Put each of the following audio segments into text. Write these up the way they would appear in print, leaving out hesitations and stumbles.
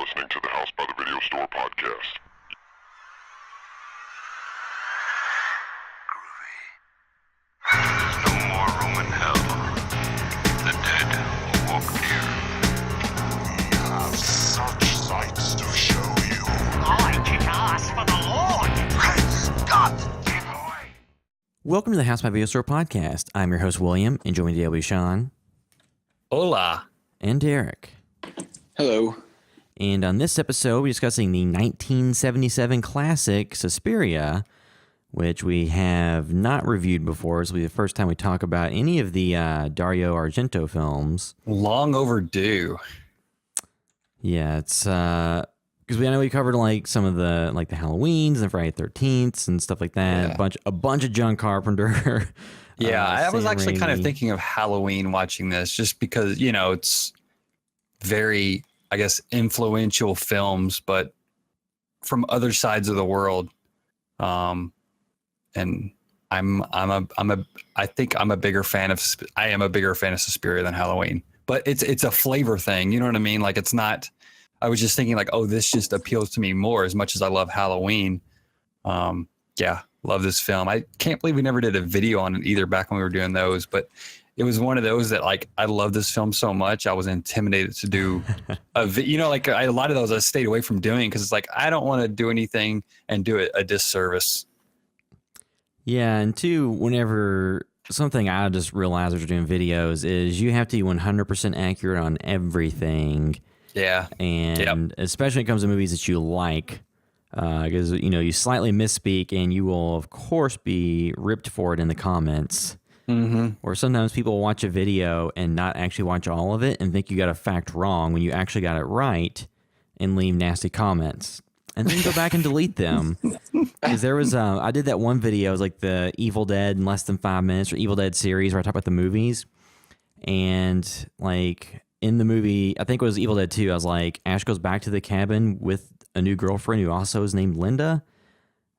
listening to the House by the Video Store podcast. There's no more room in hell. The dead will walk near. We have such sights to show you. I kick ass for the Lord. Praise God! Give away! Welcome to the House by Video Store podcast. I'm your host, William, and joining me today will be Sean. Hola. And Derek. Hello. And on this episode, we're discussing the 1977 classic Suspiria, which we have not reviewed before. This will be the first time we talk about any of the Dario Argento films. Long overdue. Yeah, it's because I know we covered like some of the the Halloweens and Friday 13th and stuff like that. Yeah. A bunch of John Carpenter. Yeah, I was Sam actually kind of Raimi. thinking of Halloween watching this just because, you know, it's very, I guess, influential films, but from other sides of the world. And I am a bigger fan of Suspiria than Halloween, but it's a flavor thing. You know what I mean? Like, it's not, I was just thinking like, oh, this just appeals to me more as much as I love Halloween. Yeah, love this film. I can't believe we never did a video on it either back when we were doing those, but it was one of those that like, I love this film so much. I was intimidated to do a lot of those I stayed away from doing because it's like, I don't want to do anything and do it a disservice. Yeah, and two, whenever something I just realized after doing videos is you have to be 100% accurate on everything. Yeah. And especially when it comes to movies that you like, because, you slightly misspeak and you will, of course, be ripped for it in the comments. Mm-hmm. Or sometimes people watch a video and not actually watch all of it and think you got a fact wrong when you actually got it right and leave nasty comments. And then go back and delete them. Because there was, I did that one video, it was like the Evil Dead in less than 5 minutes, or Evil Dead series, where I talk about the movies. And like in the movie, I think it was Evil Dead 2, I was like, Ash goes back to the cabin with a new girlfriend who also is named Linda.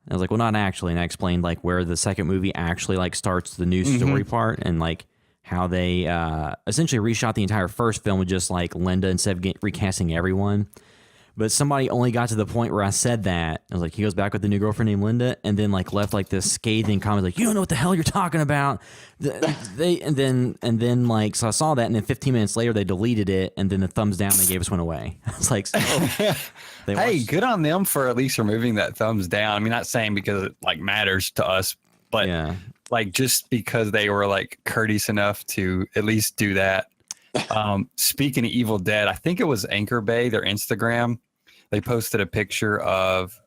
I was like, well, not actually. And I explained like where the second movie actually like starts the new story part and like how they essentially reshot the entire first film with just like Linda instead of recasting everyone. But somebody only got to the point where I said that. I was like, he goes back with the new girlfriend named Linda, and then like left like this scathing comment, like, you don't know what the hell you're talking about. So I saw that, and then 15 minutes later they deleted it, and then the thumbs down they gave us went away. I was like, Hey, good on them for at least removing that thumbs down. I mean, not saying because it like matters to us, but yeah. like just because they were like courteous enough to at least do that. Speaking of Evil Dead, I think it was Anchor Bay, their Instagram. They posted a picture of,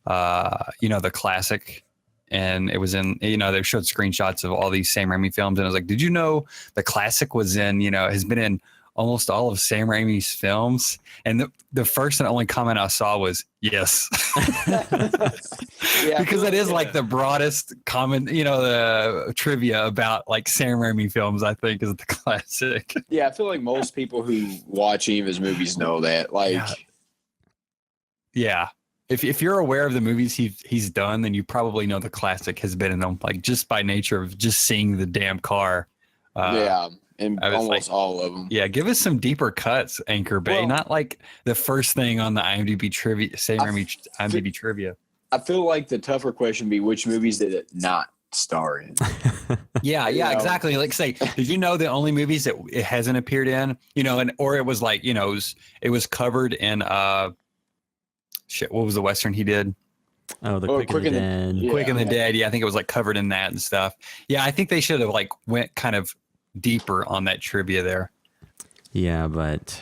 the classic, and it was in, they showed screenshots of all these Sam Raimi films. And I was like, did you know the classic was in, has been in almost all of Sam Raimi's films? And the first and only comment I saw was yes. Yeah, because it is like the broadest comment, the trivia about like Sam Raimi films, I think, is the classic. Yeah, I feel like most people who watch any of his movies know that. Like, Yeah. If you're aware of the movies he's done, then you probably know the classic has been in them, like just by nature of just seeing the damn car. and I was almost all of them. Yeah, give us some deeper cuts, Anchor Bay. Well, not like the first thing on the IMDb trivia, Sam Raimi IMDb trivia. I feel like the tougher question would be which movies did it not star in? Yeah, You know? exactly. Like, say, did you know the only movies that it hasn't appeared in? Or it was like, it was covered in what was the Western he did? Oh, the Quick and the Dead. Yeah. Quick and the Dead. Yeah, I think it was like covered in that and stuff. Yeah, I think they should have like went kind of deeper on that trivia there. Yeah, but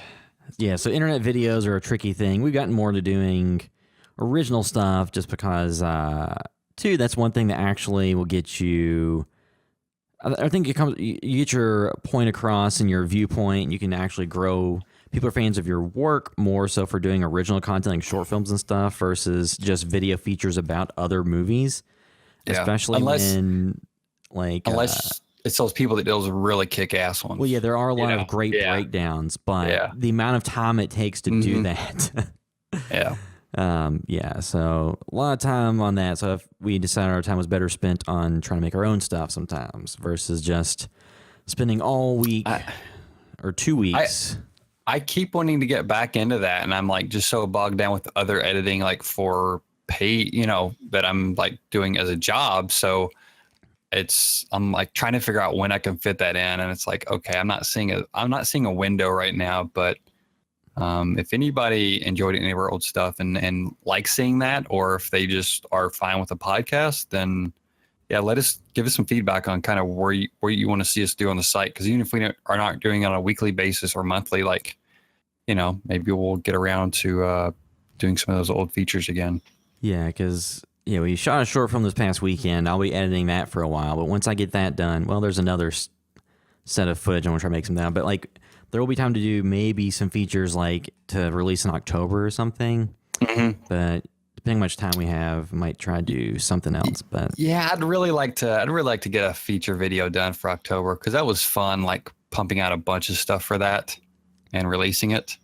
yeah, so internet videos are a tricky thing. We've gotten more into doing original stuff just because, that's one thing that actually will get you. I think you get your point across and your viewpoint. You can actually grow. People are fans of your work more so for doing original content like short films and stuff versus just video features about other movies. Yeah. Especially unless it's those people that do those really kick-ass ones. Well, yeah, there are a lot of great breakdowns, but the amount of time it takes to do that. So a lot of time on that. So if we decided our time was better spent on trying to make our own stuff sometimes versus just spending all week or 2 weeks. I keep wanting to get back into that, and I'm like just so bogged down with other editing, like for pay, that I'm like doing as a job. So I'm like trying to figure out when I can fit that in, and it's like, okay, I'm not seeing a window right now, but if anybody enjoyed any of our old stuff and like seeing that, or if they just are fine with the podcast, then yeah, give us some feedback on kind of where you want to see us do on the site. Because even if we are not doing it on a weekly basis or monthly, like, maybe we'll get around to doing some of those old features again. Yeah, because we shot a short film this past weekend. I'll be editing that for a while, but once I get that done, well, there's another set of footage. I'm gonna try to make some down, but like there will be time to do maybe some features like to release in October or something. Mm-hmm. But depending on how much time we have, I might try to do something else. But yeah, I'd really like to get a feature video done for October, because that was fun, like pumping out a bunch of stuff for that and releasing it.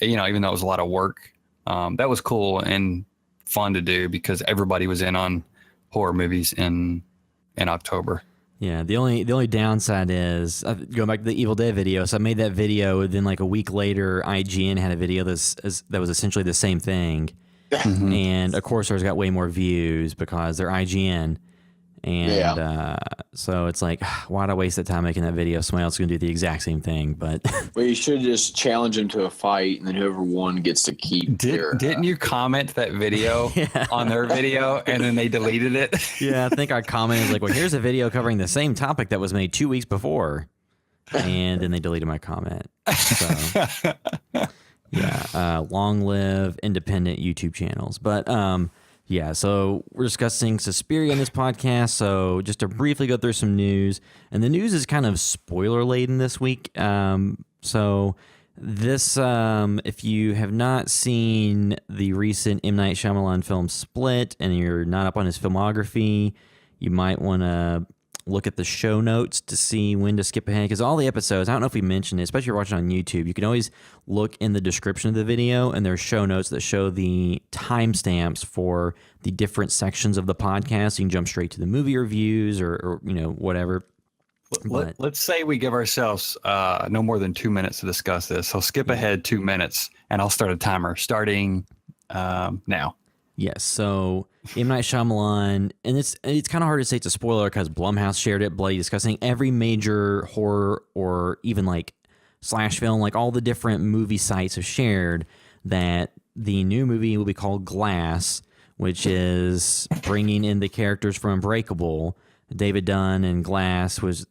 Even though it was a lot of work, that was cool and fun to do because everybody was in on horror movies in October. Yeah, the only downside is going back to the Evil Dead video. So I made that video, then like a week later, IGN had a video that was essentially the same thing, and of course, got way more views because they're IGN, and so it's like, why'd I waste that time making that video? Somebody else is gonna do the exact same thing, but well, you should just challenge them to a fight, and then whoever won gets to keep. Didn't you comment that video on their video, and then they deleted it? Yeah, I think I commented like, well, here's a video covering the same topic that was made 2 weeks before, and then they deleted my comment. So yeah, long live independent YouTube channels. But yeah, so we're discussing Suspiria in this podcast. So just to briefly go through some news, and the news is kind of spoiler laden this week. So this, if you have not seen the recent M. Night Shyamalan film Split, and you're not up on his filmography, you might want to look at the show notes to see when to skip ahead, because all the episodes, I don't know if we mentioned it, especially if you're watching on YouTube, you can always look in the description of the video, and there's show notes that show the timestamps for the different sections of the podcast. You can jump straight to the movie reviews or whatever. Let's say we give ourselves no more than 2 minutes to discuss this. So skip ahead 2 minutes, and I'll start a timer starting now. Yes, so M. Night Shyamalan, and it's kind of hard to say it's a spoiler because Blumhouse shared it, Bloody Disgusting. Every major horror or even like slash film, like all the different movie sites have shared that the new movie will be called Glass, which is bringing in the characters from Unbreakable. David Dunn and Glass was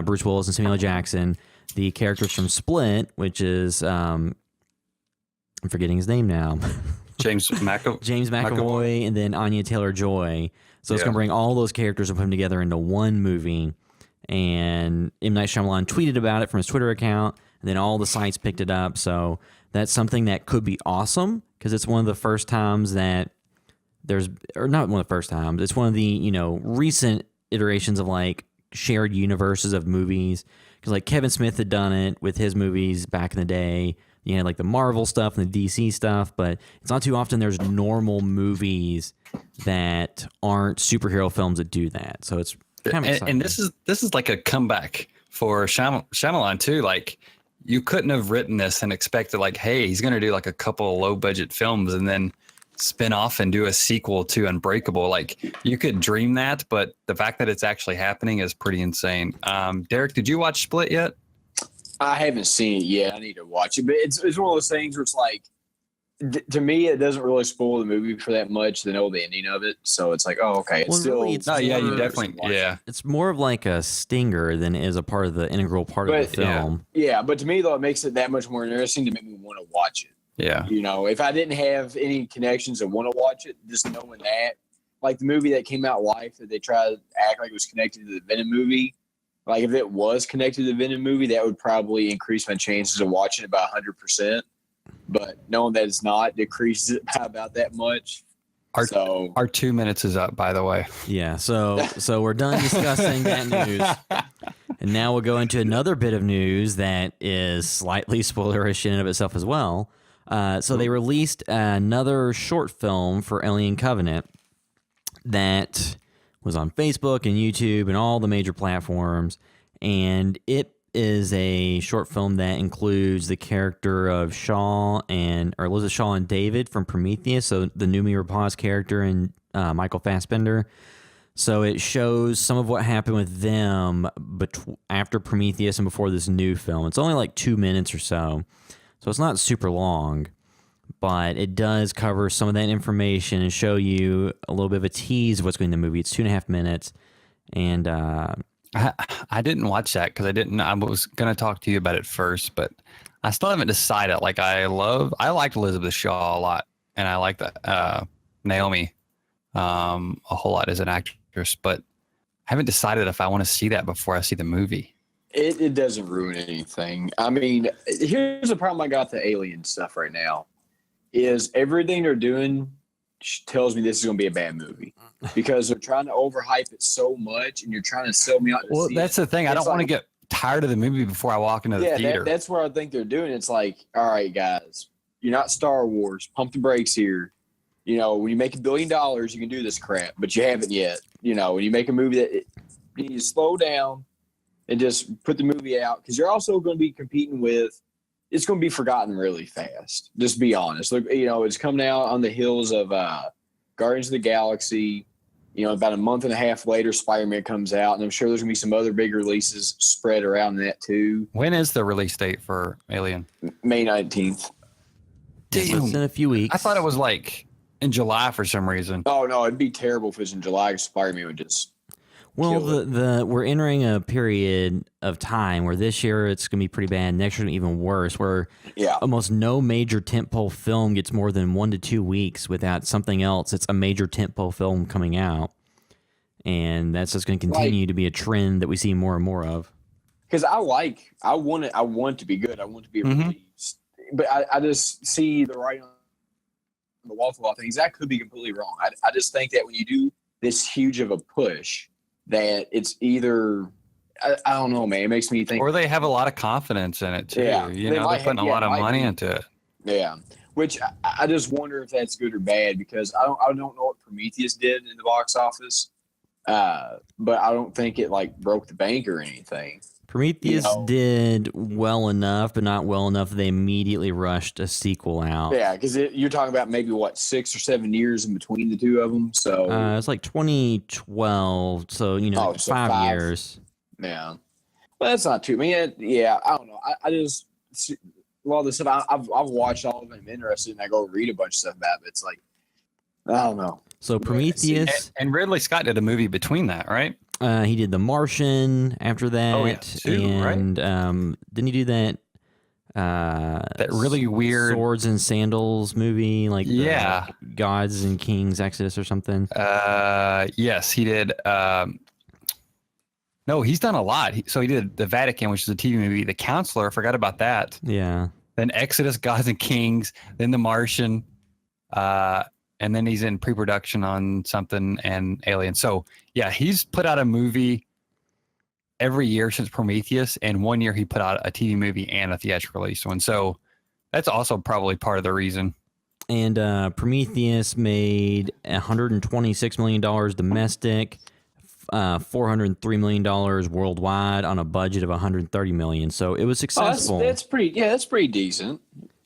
Bruce Willis and Samuel L. Jackson. The characters from Split, which is I'm forgetting his name now. James McAvoy, and then Anya Taylor-Joy. So it's going to bring all those characters and put them together into one movie. And M. Night Shyamalan tweeted about it from his Twitter account, and then all the sites picked it up. So that's something that could be awesome, because it's one of the first times that not one of the first times, it's one of the, recent iterations of like shared universes of movies. Because like Kevin Smith had done it with his movies back in the day. You had like the Marvel stuff and the DC stuff, but it's not too often there's normal movies that aren't superhero films that do that. So it's kind of exciting. And this is like a comeback for Shyamalan too. Like, you couldn't have written this and expected like, hey, he's going to do like a couple of low budget films and then spin off and do a sequel to Unbreakable. Like, you could dream that, but the fact that it's actually happening is pretty insane. Derek, did you watch Split yet? I haven't seen it yet. I need to watch it, but it's one of those things where it's like, to me, it doesn't really spoil the movie for that much to know the ending of it. So it's like, oh, okay, it's still. Really, you definitely, yeah. It's more of like a stinger than it is a part of the integral part of the film. Yeah, but to me though, it makes it that much more interesting to make me want to watch it. Yeah, if I didn't have any connections and want to watch it, just knowing that, like the movie that came out, Life, that they tried to act like it was connected to the Venom movie. Like, if it was connected to the Venom movie, that would probably increase my chances of watching it by 100%. But knowing that it's not, decreases it by about that much. Our 2 minutes is up, by the way. Yeah, so we're done discussing that news. And now we'll go into another bit of news that is slightly spoilerish in and of itself as well. So they released another short film for Alien Covenant that was on Facebook and YouTube and all the major platforms, and it is a short film that includes the character of Elizabeth Shaw and David from Prometheus, so the Noomi Rapace character and Michael Fassbender. So it shows some of what happened with them after Prometheus and before this new film. It's only like 2 minutes or so it's not super long, but it does cover some of that information and show you a little bit of a tease of what's going in the movie. It's 2.5 minutes, and I didn't watch that because I was going to talk to you about it first, but I still haven't decided. Like I liked Elizabeth Shaw a lot, and I like that Naomi a whole lot as an actress, but I haven't decided if I want to see that before I see the movie. It doesn't ruin anything. I mean, here's the problem I got with the Alien stuff right now is everything they're doing tells me this is going to be a bad movie because they're trying to overhype it so much and you're trying to sell me out. Well, that's the thing. I don't want to get tired of the movie before I walk into the theater. That's where I think they're doing. It's like, all right, guys, you're not Star Wars. Pump the brakes here. You know, when you make $1 billion, you can do this crap, but you haven't yet. You know, when you make a movie you need to slow down and just put the movie out because you're also going to be competing with. It's going to be forgotten really fast. Just be honest. Look, you know, it's coming out on the heels of Guardians of the Galaxy. You know, about a month and a half later, Spider-Man comes out, and I'm sure there's going to be some other big releases spread around that too. When is the release date for Alien? May 19th. Damn. It's in a few weeks. I thought it was like in July for some reason. Oh no, it'd be terrible if it was in July. Spider-Man would just. Well, we're entering a period of time where this year it's going to be pretty bad. Next year, even worse. Where almost no major tentpole film gets more than 1 to 2 weeks without something else. It's a major tentpole film coming out, and that's just going to continue to be a trend that we see more and more of. Because I want it to be good. I want it to be released, but I just see the writing on the wall for a lot of things. That could be completely wrong. I just think that when you do this huge of a push. That it's either I don't know, man. It makes me think, or they have a lot of confidence in it too. Yeah, they're putting a lot of money into it. Yeah, which I just wonder if that's good or bad because I don't know what Prometheus did in the box office, but I don't think it like broke the bank or anything. Prometheus did well enough, but not well enough. They immediately rushed a sequel out. Yeah, because you're talking about maybe 6 or 7 years in between the two of them. So it's like 2012. So 5 years. Yeah, well, that's not too. I mean, yeah, I don't know. I just a lot of this stuff. I've watched all of them. I'm interested, and I go read a bunch of stuff about it. But it's like I don't know. So Prometheus and Ridley Scott did a movie between that, right? He did The Martian after that. Oh, yeah, too, and didn't he do that? That really weird Swords and Sandals movie, like Gods and Kings Exodus or something. Yes, he did. No, he's done a lot. So he did The Vatican, which is a TV movie. The Counselor, I forgot about that. Yeah. Then Exodus, Gods and Kings. Then The Martian. And then he's in pre-production on something and Alien. So yeah, he's put out a movie every year since Prometheus, and 1 year he put out a TV movie and a theatrical release one. So that's also probably part of the reason. And Prometheus made $126 million domestic, $403 million worldwide on a budget of $130 million. So it was successful. That's pretty decent.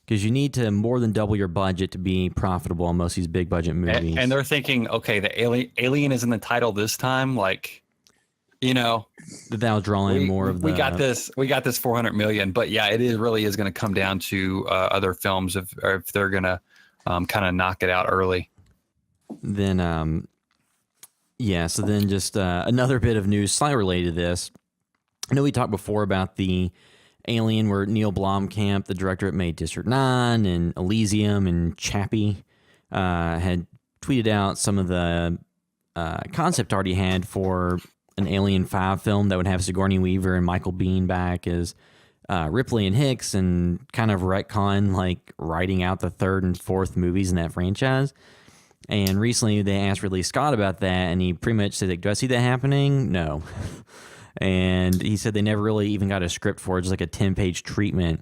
Because you need to more than double your budget to be profitable on most of these big budget movies. And they're thinking, okay, the alien is in the title this time. Like, that'll draw in more of the. We got this 400 million. But yeah, really is going to come down to other films if they're going to kind of knock it out early. Then, so then just another bit of news slightly related to this. I know we talked before about the Alien, where Neil Blomkamp, the director that made District 9 and Elysium and Chappie, had tweeted out some of the concept art he had for an Alien 5 film that would have Sigourney Weaver and Michael Biehn back as Ripley and Hicks, and kind of retcon like writing out the third and fourth movies in that franchise. And recently they asked Ridley Scott about that, and he pretty much said, do I see that happening? No. And he said they never really even got a script for it, just like a 10-page treatment.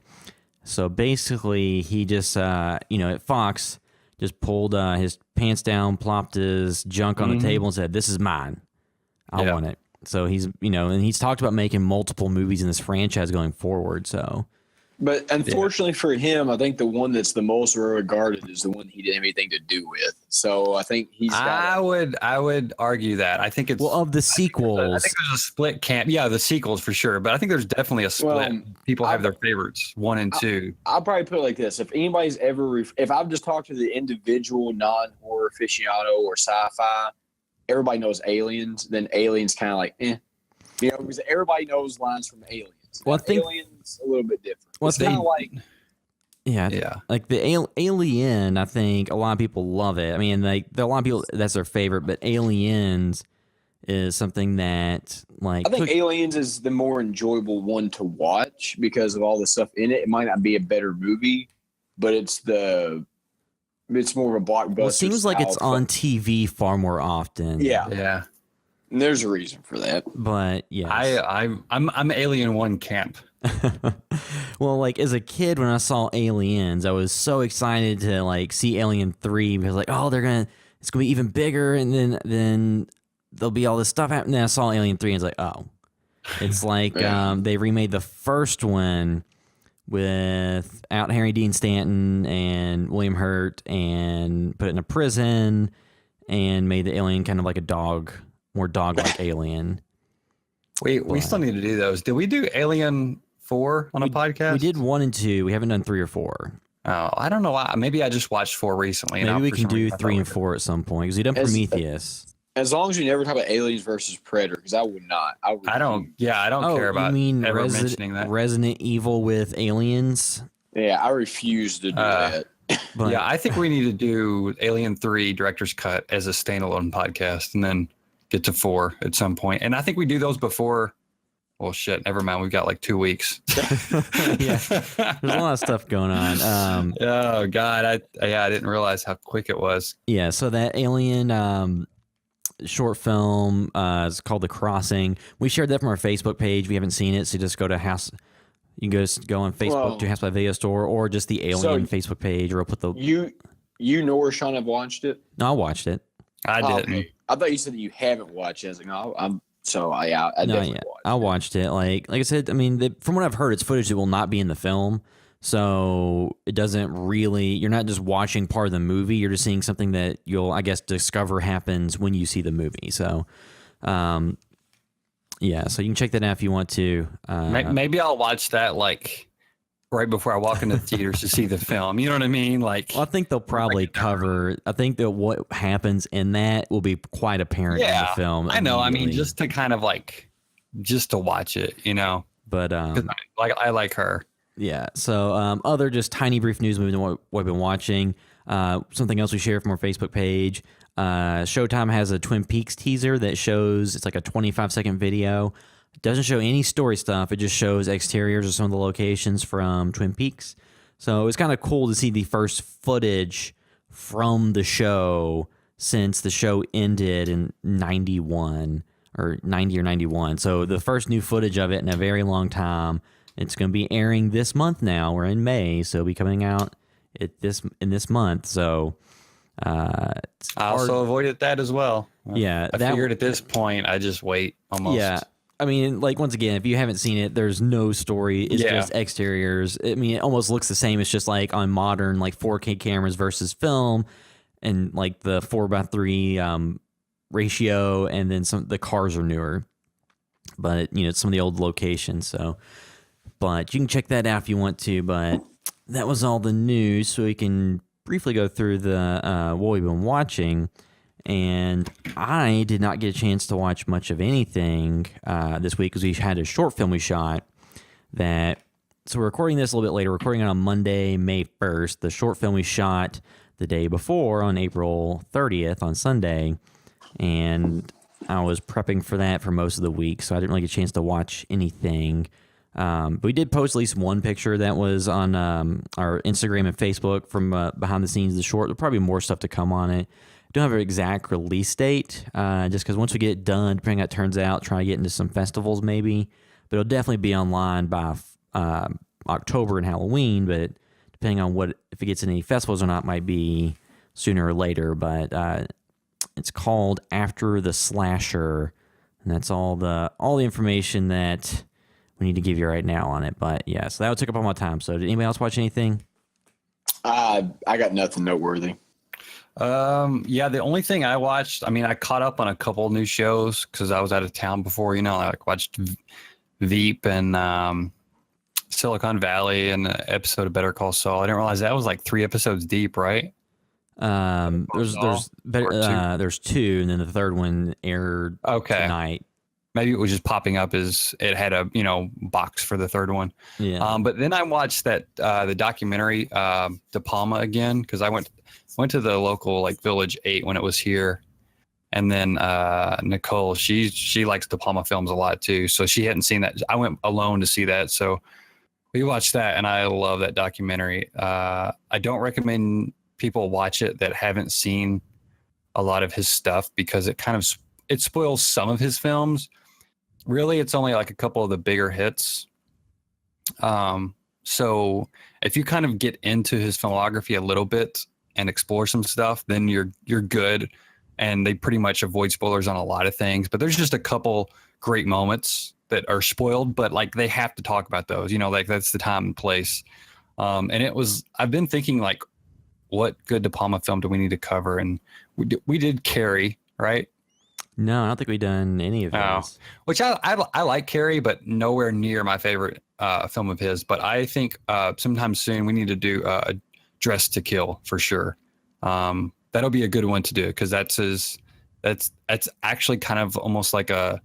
So basically, he just, at Fox, just pulled his pants down, plopped his junk on the table, and said, "This is mine. I want it." So he's, and he's talked about making multiple movies in this franchise going forward. So, But unfortunately for him, I think the one that's the most regarded is the one he didn't have anything to do with. So I think he's got. I would argue that. I think it's of the sequels. I think there's a split camp. Yeah, the sequels for sure. But I think there's definitely a split. People have their favorites, 1 and 2. I'll probably put it like this: if anybody's ever, if I've just talked to the individual non-horror aficionado or sci-fi, everybody knows Aliens. Then Aliens kind of like, because everybody knows lines from Aliens. Well, I think Aliens a little bit different. Well, it's kind of like. Yeah. Like the Alien, I think a lot of people love it. I mean, like there are a lot of people that's their favorite, but Aliens is something that like I think Aliens is the more enjoyable one to watch because of all the stuff in it. It might not be a better movie, but it's more of a blockbuster. Well, it seems like it's on TV far more often. Yeah. And there's a reason for that. But yeah, I'm Alien 1 camp. Well, like as a kid when I saw Aliens, I was so excited to like see Alien 3 because like, oh, it's gonna be even bigger, and then there'll be all this stuff happening. Then I saw Alien 3 and it's like, oh. It's like they remade the first one without Harry Dean Stanton and William Hurt and put it in a prison and made the alien kind of like more dog-like alien. We still need to do those. Did we do Alien 4 on a podcast? We did 1 and 2. We haven't done 3 or 4. Oh, I don't know why. Maybe I just watched 4 recently. Maybe we can do 3 and 4 at some point because we done Prometheus. As long as you never talk about Aliens versus Predator, because I would not. I don't care about ever mentioning that. Resident Evil with aliens? Yeah, I refuse to do that. But, yeah, I think we need to do Alien 3 Director's Cut as a standalone podcast and then get to 4 at some point. And I think we do those before. Well, shit, never mind. We've got like 2 weeks. Yeah, there's a lot of stuff going on. Oh, God. I didn't realize how quick it was. Yeah, so that Alien short film is called The Crossing. We shared that from our Facebook page. If you haven't seen it, so just go to House. You can just go on Facebook to House by Video Store or just the Alien Facebook page, or I'll put the. You know, or Sean have watched it? No, I watched it. I didn't. Okay. I thought you said that you haven't watched it. I was like, no, I definitely watched it. I watched it. Like I said, I mean, from what I've heard, it's footage that will not be in the film. So it doesn't really, you're not just watching part of the movie. You're just seeing something that you'll, I guess, discover happens when you see the movie. So, yeah, so you can check that out if you want to. Maybe I'll watch that like right before I walk into the theaters to see the film. You know what I mean? Like, well, I think they'll probably cover. I think that what happens in that will be quite apparent in the film. I know. I mean, just to kind of like, just to watch it, you know. But I like her. Yeah. So other just tiny brief news movie than what we've been watching. Something else we share from our Facebook page. Showtime has a Twin Peaks teaser that shows, it's like a 25-second video. It doesn't show any story stuff. It just shows exteriors of some of the locations from Twin Peaks. So it's kind of cool to see the first footage from the show since the show ended in 91 or 90 or 91. So the first new footage of it in a very long time. It's going to be airing this month now. We're in May, so it'll be coming out in this month. So I also avoided that as well. Yeah. I figured at this point, I just wait almost. Yeah. I mean, like, once again, if you haven't seen it, there's no story. It's just exteriors. I mean, it almost looks the same. It's just like on modern, like 4K cameras versus film and like the 4:3 ratio. And then the cars are newer, but it's some of the old locations. So, but you can check that out if you want to. But that was all the news. So we can briefly go through the what we've been watching. And I did not get a chance to watch much of anything this week because we had a short film we shot that. So we're recording this a little bit later. We're recording it on Monday, May 1st. The short film we shot the day before on April 30th on Sunday. And I was prepping for that for most of the week, so I didn't really get a chance to watch anything. But we did post at least one picture that was on our Instagram and Facebook from behind the scenes of the short. There'll probably be more stuff to come on it. Don't have an exact release date, just because once we get it done, depending on how it turns out, try to get into some festivals maybe. But it'll definitely be online by October and Halloween. But depending on if it gets in any festivals or not, might be sooner or later. But it's called After the Slasher. And that's all the information that we need to give you right now on it. But yeah, so that would take up all my time. So did anybody else watch anything? I got nothing noteworthy. Yeah, the only thing I watched, I mean, I caught up on a couple new shows because I was out of town before, I like watched Veep and Silicon Valley and an episode of Better Call Saul. I didn't realize that was like 3 episodes deep, right? There's two, and then the third one aired tonight. Maybe it was just popping up as it had a box for the third one. Yeah. But then I watched that the documentary De Palma again because I went to the local like Village 8 when it was here, and then Nicole she likes De Palma films a lot too, so she hadn't seen that. I went alone to see that, so we watched that, and I love that documentary. I don't recommend people watch it that haven't seen a lot of his stuff because it spoils some of his films. Really, it's only like a couple of the bigger hits. So if you kind of get into his filmography a little bit and explore some stuff, then you're good. And they pretty much avoid spoilers on a lot of things. But there's just a couple great moments that are spoiled, but like they have to talk about those. Like that's the time and place. And I've been thinking like, what good De Palma film do we need to cover? And we did Carrie, right? No, I don't think we've done any of those. Which I like Carrie, but nowhere near my favorite film of his. But I think sometime soon we need to do Dress to Kill for sure. That'll be a good one to do because that's actually kind of almost like a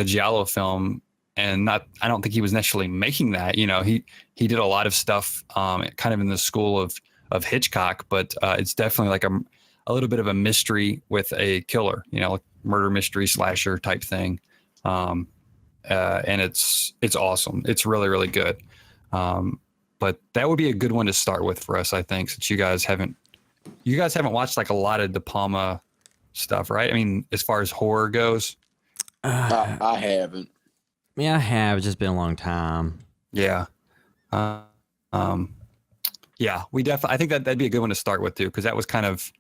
giallo film, and I don't think he was necessarily making that. He did a lot of stuff kind of in the school of Hitchcock, but it's definitely like a little bit of a mystery with a killer, like murder mystery slasher type thing. And it's awesome. It's really, really good. But that would be a good one to start with for us, I think, since you guys haven't watched like a lot of De Palma stuff, right? I mean, as far as horror goes. I haven't. Yeah, I have. It's just been a long time. Yeah. Yeah, we definitely, I think that'd be a good one to start with too, because that was kind of,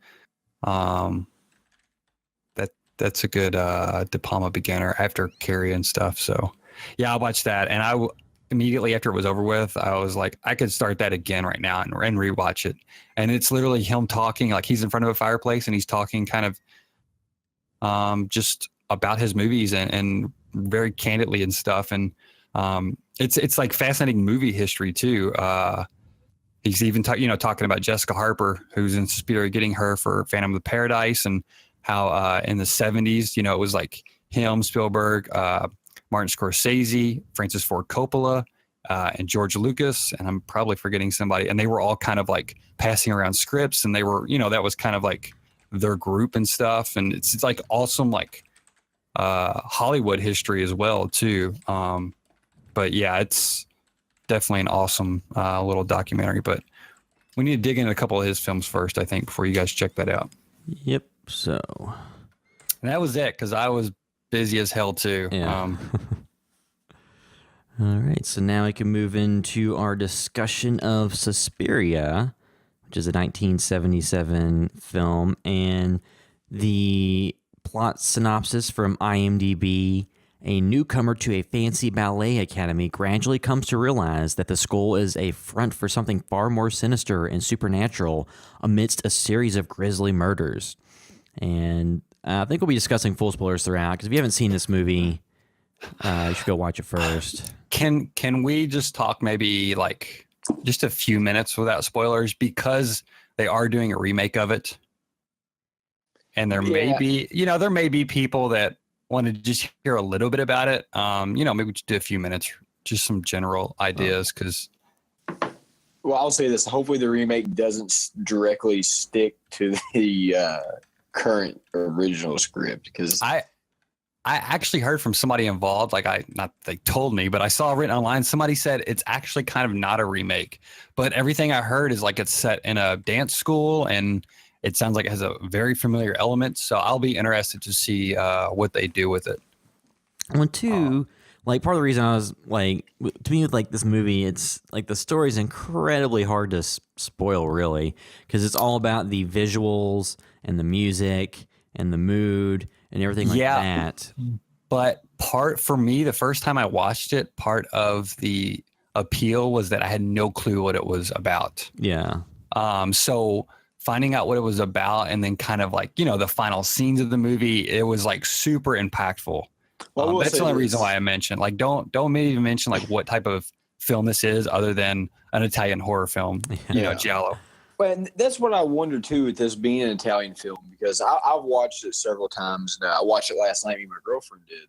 that's a good De Palma beginner after Carrie and stuff. So yeah, I watched that, and immediately after it was over with, I was like, I could start that again right now and rewatch it. And it's literally him talking, like he's in front of a fireplace and he's talking kind of just about his movies and very candidly and stuff. And it's like fascinating movie history too. He's even talking about Jessica Harper, who's in Suspiria, getting her for Phantom of the Paradise, and how in the 70s, it was like him, Spielberg, Martin Scorsese, Francis Ford Coppola, and George Lucas, and I'm probably forgetting somebody, and they were all kind of like passing around scripts, and they were, that was kind of like their group and stuff, and it's like awesome, like Hollywood history as well too. But yeah, it's definitely an awesome little documentary, but we need to dig into a couple of his films first, I think, before you guys check that out. Yep. So, and that was it, because I was busy as hell too. Yeah. All right. So now we can move into our discussion of Suspiria, which is a 1977 film, and the plot synopsis from IMDb. A newcomer to a fancy ballet academy gradually comes to realize that the school is a front for something far more sinister and supernatural amidst a series of grisly murders. And I think we'll be discussing full spoilers throughout, because if you haven't seen this movie, you should go watch it first. Can we just talk maybe like just a few minutes without spoilers, because they are doing a remake of it, and there may be people that want to just hear a little bit about it. Maybe we just do a few minutes, just some general ideas, because. Well, I'll say this. Hopefully the remake doesn't directly stick to the current original script, because I actually heard from somebody involved, they told me, but I saw written online, somebody said it's actually kind of not a remake, but everything I heard is like it's set in a dance school, and it sounds like it has a very familiar element. So I'll be interested to see what they do with it. Well, too, like part of the reason I was like, to me with like this movie, it's like the story is incredibly hard to spoil, really, because it's all about the visuals and the music and the mood and everything like Yeah. that. But for me, the first time I watched it, part of the appeal was that I had no clue what it was about. Yeah. So finding out what it was about and then kind of like, the final scenes of the movie, it was like super impactful. Well, I will That's say the only this. reason why I mentioned, like, don't even mention like what type of film this is other than an Italian horror film, Yeah. giallo. Well, and that's what I wonder too with this being an Italian film, because I've watched it several times now. I watched it last night, me and my girlfriend did.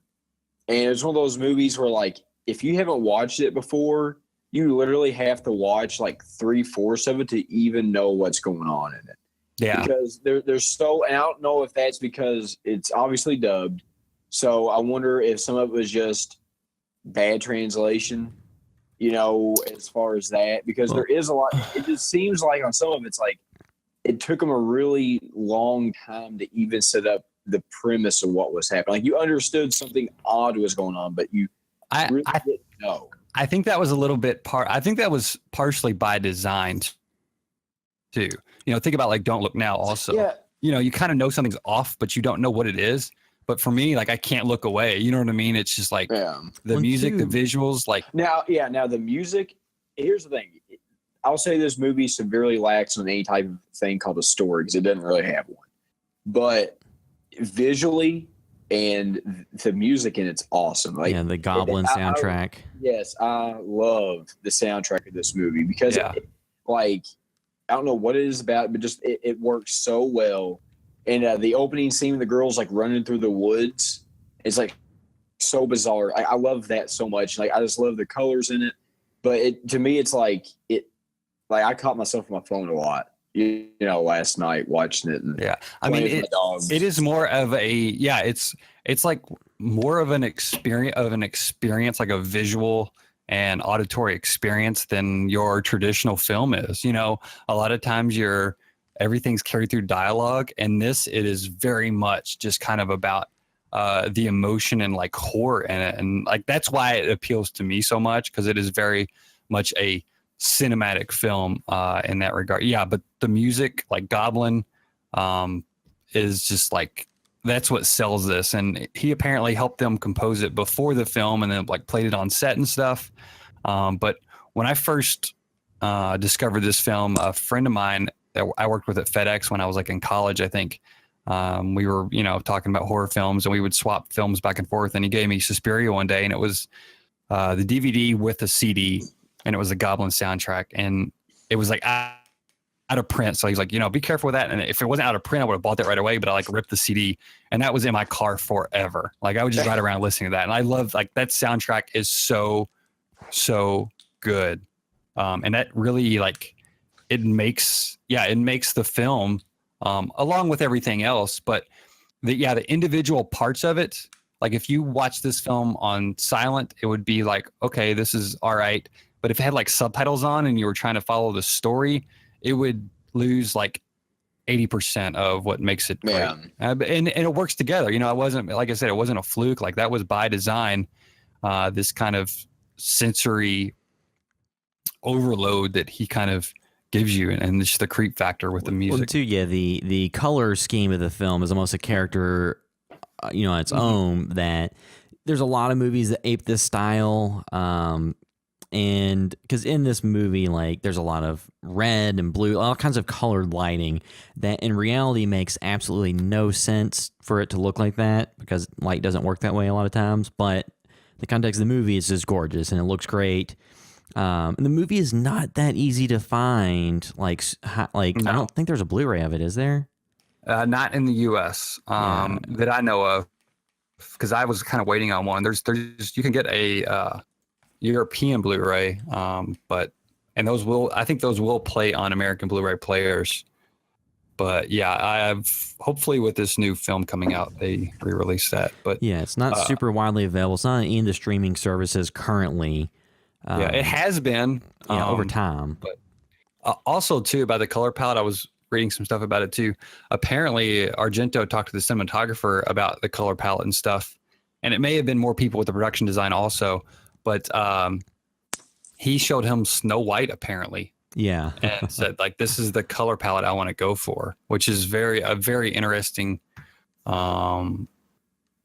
And it's one of those movies where, like, if you haven't watched it before, you literally have to watch like 3/4 of it to even know what's going on in it. Yeah. Because there's so, and I don't know if that's because it's obviously dubbed. So I wonder if some of it was just bad translation, as far as that, because there is a lot. It just seems like on some of it's like it took them a really long time to even set up the premise of what was happening. Like, you understood something odd was going on, but you really didn't know. I think that was a little bit I think that was partially by design too. Think about like Don't Look Now also. Yeah. You kind of know something's off, but you don't know what it is. But for me, like, I can't look away. You know what I mean? It's just like the Well, music, the too. visuals, like Now the music. Here's the thing. I'll say this movie severely lacks on any type of thing called a story, because it doesn't really have one. But visually and the music in it's awesome. Like, Yeah, the Goblin soundtrack. Yes, I love the soundtrack of this movie because, Yeah. I don't know what it is about it, but just it works so well. And the opening scene with the girls like running through the woods is like so bizarre. I love that so much. Like, I just love the colors in it. But to me, it's like I caught myself on my phone a lot. Last night watching it. And yeah. I mean, it is more of it's like more of an experience, like a visual and auditory experience than your traditional film is. A lot of times everything's carried through dialogue, and it is very much just kind of about the emotion and like horror in it. And like, that's why it appeals to me so much, because it is very much a cinematic film in that regard. Yeah, but the music, like Goblin, is just like, that's what sells this. And he apparently helped them compose it before the film and then like played it on set and stuff. But when I first discovered this film, a friend of mine that I worked with at FedEx when I was like in college, I think, we were, talking about horror films, and we would swap films back and forth. And he gave me Suspiria one day, and it was the DVD with the CD, and it was the Goblin soundtrack, and it was like out of print. So he's like, be careful with that. And if it wasn't out of print, I would have bought that right away, but I like ripped the CD, and that was in my car forever. Like, I would just ride around listening to that. And I love, like, that soundtrack is so good. And that really, like, it makes the film, along with everything else, but the individual parts of it, like, if you watch this film on silent, it would be like, okay, this is all right. But if it had like subtitles on and you were trying to follow the story, it would lose like 80% of what makes it great. And it works together. It wasn't, like I said, it wasn't a fluke. Like, that was by design, this kind of sensory overload that he kind of gives you, and just the creep factor with the music. Well, too, yeah, the color scheme of the film is almost a character, on its own. That there's a lot of movies that ape this style, and because in this movie, like, there's a lot of red and blue, all kinds of colored lighting that in reality makes absolutely no sense for it to look like that, because light doesn't work that way a lot of times. But the context of the movie is just gorgeous, and it looks great. And the movie is not that easy to find. Like, no. I don't think there's a Blu-ray of it, is there? Not in the U.S. That I know of, because I was kind of waiting on one. There's you can get a European Blu-ray, and those will play on American Blu-ray players. But yeah, hopefully with this new film coming out, they re-release that. But yeah, it's not super widely available. It's not in the streaming services currently. It has been over time. But also too, about the color palette, I was reading some stuff about it too. Apparently, Argento talked to the cinematographer about the color palette and stuff, and it may have been more people with the production design also. But he showed him Snow White apparently. Yeah. And said, like, this is the color palette I want to go for, which is a very interesting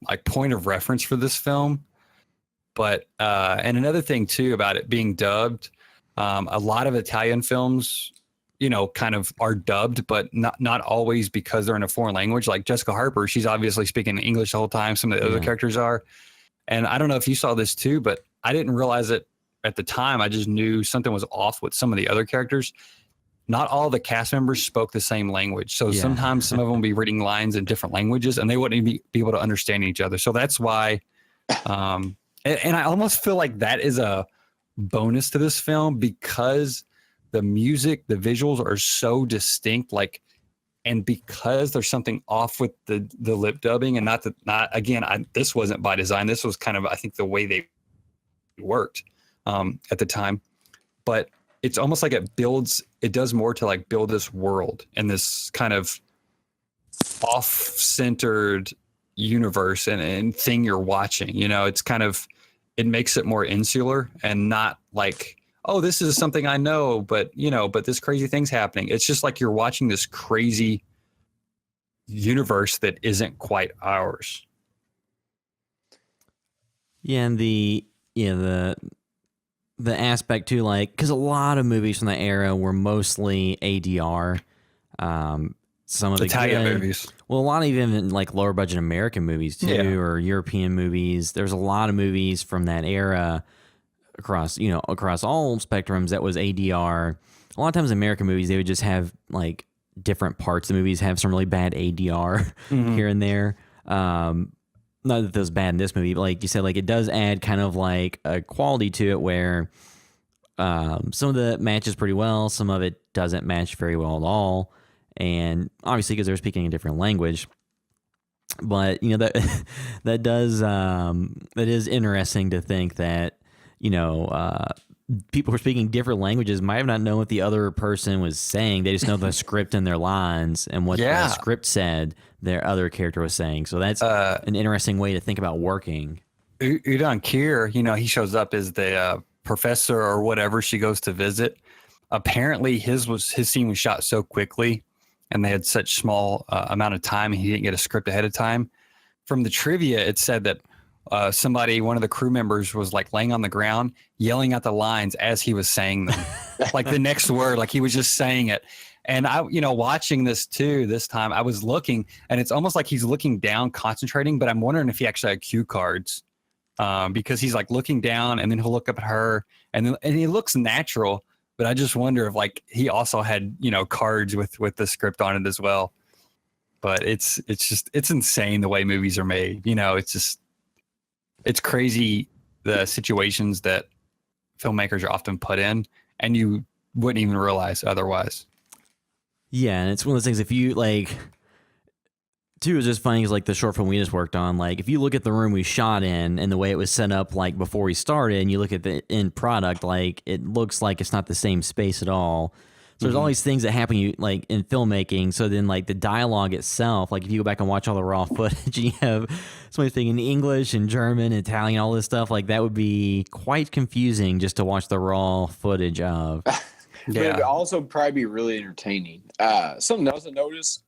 like point of reference for this film. But and another thing too about it being dubbed, a lot of Italian films, you know, kind of are dubbed, but not always because they're in a foreign language. Like Jessica Harper, she's obviously speaking English the whole time. Some of the other characters are. And I don't know if you saw this too, but I didn't realize it at the time. I just knew something was off with some of the other characters. Not all the cast members spoke the same language. So sometimes some of them would be reading lines in different languages and they wouldn't even be able to understand each other. So that's why, and I almost feel like that is a bonus to this film because the music, the visuals are so distinct, like, and because there's something off with the lip dubbing and not again, this wasn't by design. This was kind of, I think, the way they worked at the time, but it's almost like it does more to like build this world and this kind of off-centered universe and thing you're watching. You know, it's kind of, it makes it more insular and not like, oh, this is something I know, but you know, but this crazy thing's happening. It's just like you're watching this crazy universe that isn't quite ours. Yeah, and the aspect too, like, because a lot of movies from that era were mostly ADR. Some of the Italian movies. Well, a lot of even like lower budget American movies too, or European movies. There's a lot of movies from that era across all spectrums that was ADR. A lot of times American movies, they would just have like different parts of the movies have some really bad ADR here and there. Not that it was bad in this movie, but like you said, like it does add kind of like a quality to it where some of the matches pretty well, some of it doesn't match very well at all. And obviously because they're speaking a different language. But you know, that is interesting to think that, you know, people who are speaking different languages might have not known what the other person was saying. They just know the script and their lines and what the script said their other character was saying. So that's an interesting way to think about working. Udon Kier, you know, he shows up as the professor or whatever she goes to visit. Apparently his scene was shot so quickly and they had such small amount of time and he didn't get a script ahead of time. From the trivia, it said that one of the crew members was like laying on the ground, yelling out the lines as he was saying them, like the next word, like he was just saying it. And I, you know, watching this too, this time I was looking and it's almost like he's looking down, concentrating, but I'm wondering if he actually had cue cards because he's like looking down and then he'll look up at her and he looks natural. But I just wonder if like he also had, you know, cards with the script on it as well. But it's insane the way movies are made. You know, it's crazy the situations that filmmakers are often put in and you wouldn't even realize otherwise. Yeah, and it's one of those things, if you like, too, is just funny because like the short film we just worked on, like if you look at the room we shot in and the way it was set up like before we started and you look at the end product, like it looks like it's not the same space at all. So there's all these things that happen you like in filmmaking. So then like the dialogue itself, like if you go back and watch all the raw footage, you have somebody speaking English and German, Italian, all this stuff, like that would be quite confusing just to watch the raw footage of. But it would also probably be really entertaining. Something else I noticed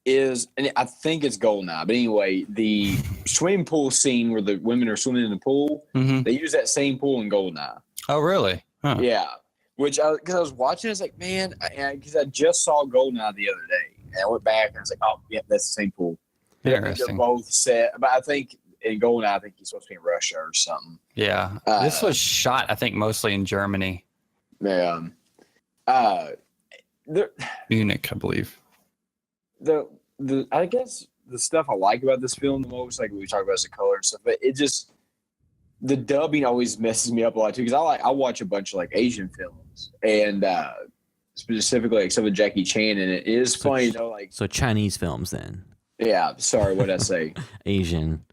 is, and I think it's Goldeneye, but anyway, the swimming pool scene where the women are swimming in the pool, they use that same pool in Goldeneye. Oh, really? Huh. Yeah. Which, because I was watching, I was like, man, because I just saw Goldeneye the other day, and I went back and I was like, oh, yeah, that's the same pool. Interesting. They're both set, but I think in Goldeneye, I think he's supposed to be in Russia or something. Yeah. This was shot, I think, mostly in Germany. Yeah. Munich, I believe. I guess the stuff I like about this film the most, like we talk about, is the color and stuff, but it just, the dubbing always messes me up a lot too, because I watch a bunch of like Asian films and specifically like some of Jackie Chan, and it is funny, you know, like, So Chinese films then. yeah, sorry, what did I say? Asian.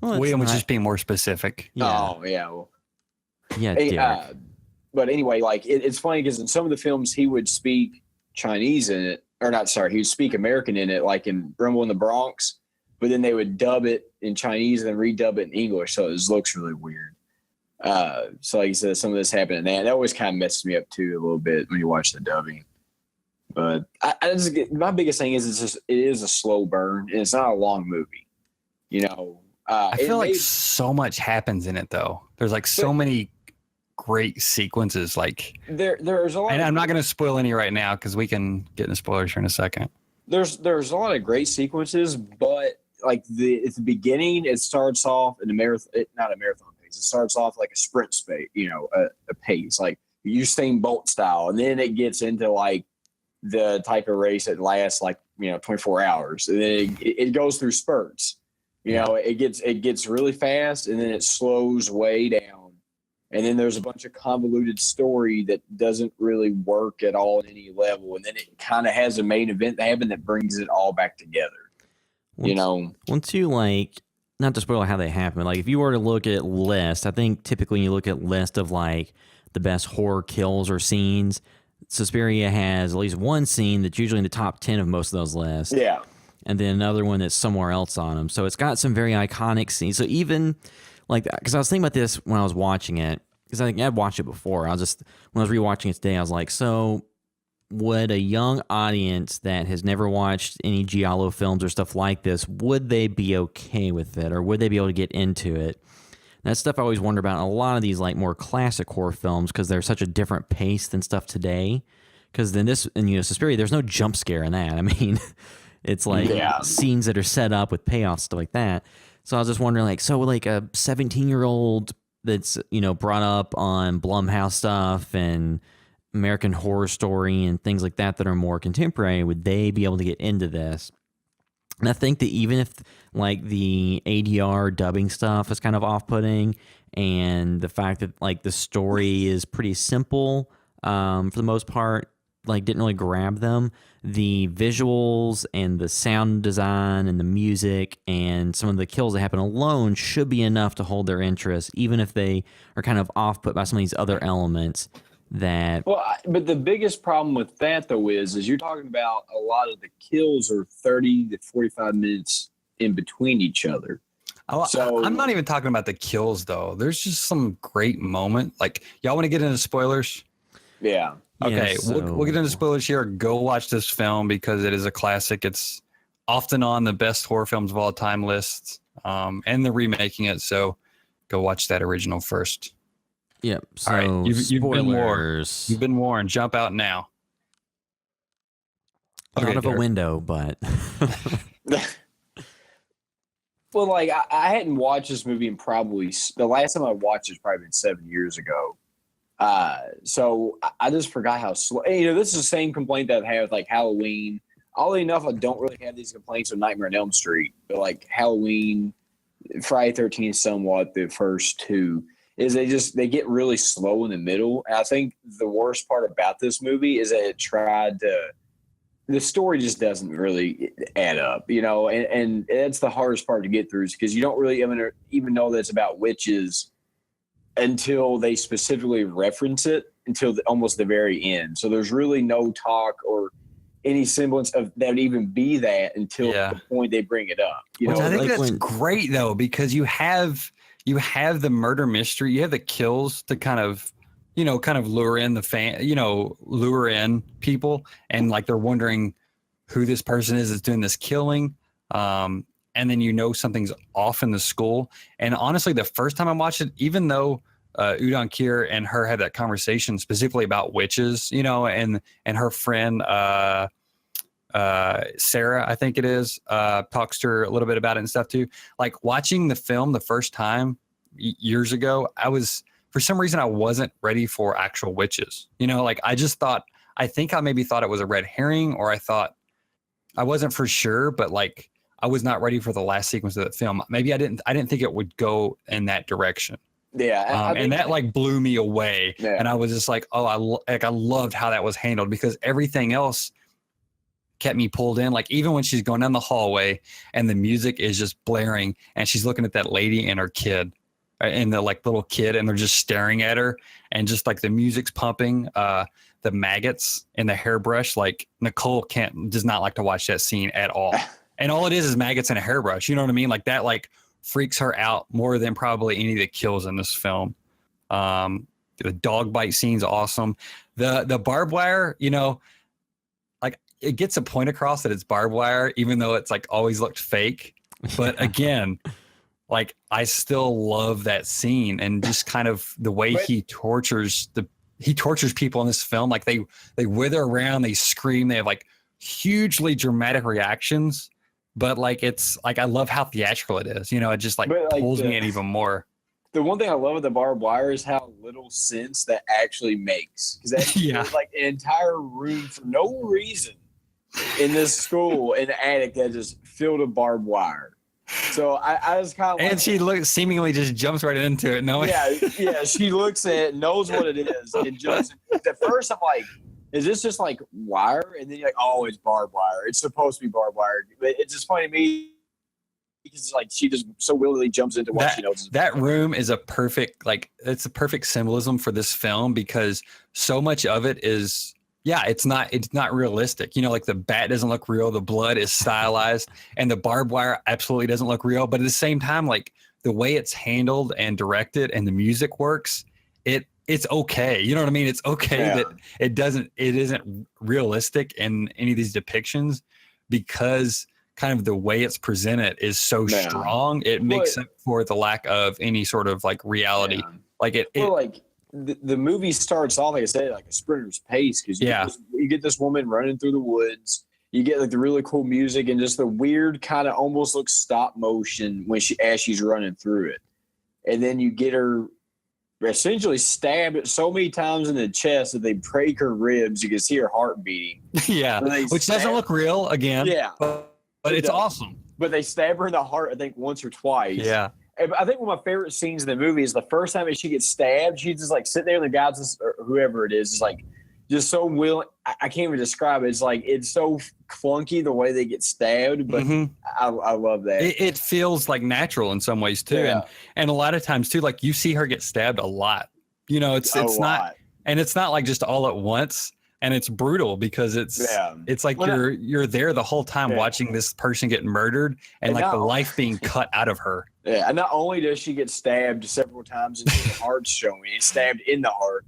Well, William was just being more specific. Yeah. Oh yeah, well, Yeah, hey, Derek. but anyway, like it's funny because in some of the films he would speak Chinese in it, or not, sorry, he would speak American in it, like in Rumble in the Bronx, but then they would dub it in Chinese and then redub it in English, so it just looks really weird. So like you said, some of this happened in that. That always kind of messes me up too a little bit when you watch the dubbing. But I just get, my biggest thing is it is a slow burn and it's not a long movie. You know, I feel like made, so much happens in it though. There's like so many great sequences. Like there's a lot. And I'm not going to spoil any right now because we can get into spoilers here in a second. There's a lot of great sequences, but like at the beginning, it starts off in a marathon, not a marathon pace. It starts off like a sprint pace, a pace like Usain Bolt style, and then it gets into like the type of race that lasts like 24 hours, and then it goes through spurts. It gets really fast, and then it slows way down, and then there's a bunch of convoluted story that doesn't really work at all at any level, and then it kind of has a main event that happen that brings it all back together. Once you like, not to spoil how they happen, like if you were to look at list, I think typically when you look at list of like the best horror kills or scenes, Suspiria has at least one scene that's usually in the top 10 of most of those lists. Yeah. And then another one that's somewhere else on them. So it's got some very iconic scenes. So even like, because I was thinking about this when I was watching it, because I think I'd watched it before. When I was rewatching it today, I was like, so would a young audience that has never watched any giallo films or stuff like this, would they be okay with it, or would they be able to get into it? That's stuff I always wonder about in a lot of these like more classic horror films, because they're such a different pace than stuff today. Because then Suspiria, there's no jump scare in that. I mean, it's like scenes that are set up with payoffs, stuff like that. So I was just wondering, like, so like a 17-year-old that's brought up on Blumhouse stuff and American Horror Story and things like that are more contemporary, would they be able to get into this? And I think that even if like the ADR dubbing stuff is kind of off-putting, and the fact that like the story is pretty simple for the most part, like didn't really grab them, the visuals and the sound design and the music and some of the kills that happen alone should be enough to hold their interest, even if they are kind of off-put by some of these other elements. But the biggest problem with that though is you're talking about a lot of the kills are 30 to 45 minutes in between each other. So I'm not even talking about the kills though. There's just some great moment. Like, y'all want to get into spoilers? Yeah. Okay, Yeah, we'll get into spoilers here. Go watch this film because it is a classic. It's often on the best horror films of all time lists, and they're remaking it. So go watch that original first. Yep. So all right, you've been warned. spoilers. You've been warned. Jump out now. Out of a Derek. window, but Well, like I hadn't watched this movie in probably the last time I watched it was probably been 7 years ago. So I just forgot how slow. This is the same complaint that I had with like Halloween. Oddly enough, I don't really have these complaints with Nightmare on Elm Street, but like Halloween, Friday 13th, somewhat the first two. Is they get really slow in the middle. And I think the worst part about this movie is that the story just doesn't really add up, and that's the hardest part to get through, is because you don't really even know that it's about witches until they specifically reference it until almost the very end. So there's really no talk or any semblance of that would even be that until the point they bring it up. I think that's great though, because you have the murder mystery, you have the kills to kind of lure in the lure in people, and like they're wondering who this person is that's doing this killing. And then something's off in the school. And honestly, the first time I watched it, even though Udon Kier and her had that conversation specifically about witches, and her friend Sarah, I think it is, talks to her a little bit about it and stuff too. Like watching the film the first time years ago, for some reason I wasn't ready for actual witches. Like I think I maybe thought it was a red herring, or I wasn't for sure, but like I was not ready for the last sequence of the film. Maybe I didn't think it would go in that direction. Yeah. And that like blew me away. Yeah. And I was just like, I loved how that was handled, because everything else kept me pulled in. Like even when she's going down the hallway and the music is just blaring and she's looking at that lady and her kid and the like little kid, and they're just staring at her, and just like the music's pumping, the maggots in the hairbrush, like Nicole does not like to watch that scene at all. And all it is maggots and a hairbrush. You know what I mean? Like that, like freaks her out more than probably any of the kills in this film. The dog bite scene's awesome. The barbed wire, like it gets a point across that it's barbed wire, even though it's like always looked fake. But again, like I still love that scene and just kind of the way he tortures people in this film. Like they wither around, they scream, they have like hugely dramatic reactions. But like it's like I love how theatrical it is. It just like pulls me in even more. The one thing I love with the barbed wire is how little sense that actually makes. Because there's like an entire room for no reason in this school in the attic that just filled with barbed wire. So I was kind of and she seemingly just jumps right into it. No, yeah. She looks at it, knows what it is, and jumps. At first, I'm like, is this just like wire? And then you're like, oh, it's barbed wire. It's supposed to be barbed wire. But it's just funny to me because like she just so willingly jumps into what she knows. That room is it's a perfect symbolism for this film because so much of it is. Yeah, it's not realistic. Like the bat doesn't look real, the blood is stylized, and the barbed wire absolutely doesn't look real. But at the same time, like the way it's handled and directed and the music works, it's okay. You know what I mean? It's okay that it isn't realistic in any of these depictions because kind of the way it's presented is so strong. It makes up for the lack of any sort of like reality. Yeah. Like the movie starts off, like I said, like a sprinter's pace because you get this woman running through the woods. You get like the really cool music and just the weird kind of almost looks stop motion as she's running through it, and then you get her essentially stabbed so many times in the chest that they break her ribs. You can see her heart beating. Yeah, which doesn't look real again. Yeah, but it's awesome. But they stab her in the heart, I think, once or twice. Yeah. I think one of my favorite scenes in the movie is the first time that she gets stabbed. She's just like sitting there, and the guy, or whoever it is like just so willing. I can't even describe it. It's like it's so clunky the way they get stabbed, but I love that. It feels like natural in some ways too, and a lot of times too. Like you see her get stabbed a lot. It's not, and it's not like just all at once. And it's brutal because it's like you're there the whole time watching this person get murdered and like the life being cut out of her. Yeah, and not only does she get stabbed several times until the heart's showing, it's stabbed in the heart.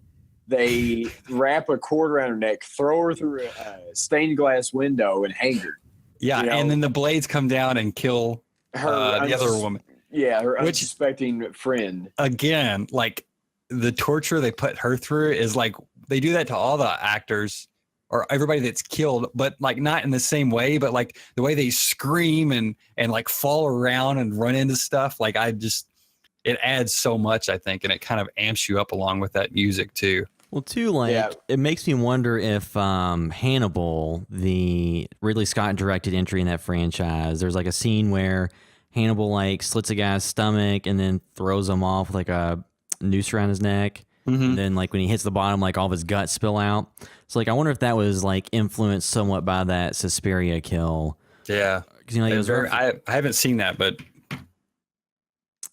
They wrap a cord around her neck, throw her through a stained glass window, and hang her. Yeah, and then the blades come down and kill her the other woman. Yeah, her unsuspecting friend. Again, like the torture they put her through is like. They do that to all the actors or everybody that's killed, but like not in the same way, but like the way they scream and like fall around and run into stuff. Like it adds so much, I think, and it kind of amps you up along with that music too. Well, too, it makes me wonder if Hannibal, the Ridley Scott directed entry in that franchise, there's like a scene where Hannibal like slits a guy's stomach and then throws him off with like a noose around his neck. And then like when he hits the bottom, like all of his guts spill out. So like I wonder if that was like influenced somewhat by that Suspiria kill. Yeah, because I haven't seen that, but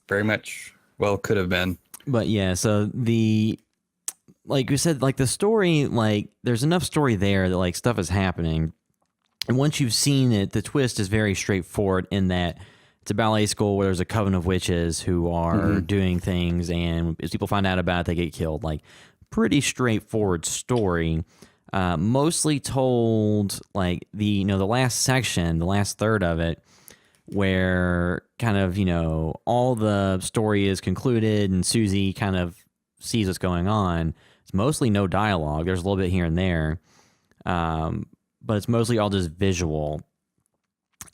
very much could have been. But yeah, so like you said, like the story, like there's enough story there that like stuff is happening, and once you've seen it, the twist is very straightforward in that. It's a ballet school where there's a coven of witches who are doing things, and as people find out about it, they get killed. Like, pretty straightforward story. Mostly told like the last section, the last third of it, where kind of all the story is concluded, and Susie kind of sees what's going on. It's mostly no dialogue. There's a little bit here and there, but it's mostly all just visual.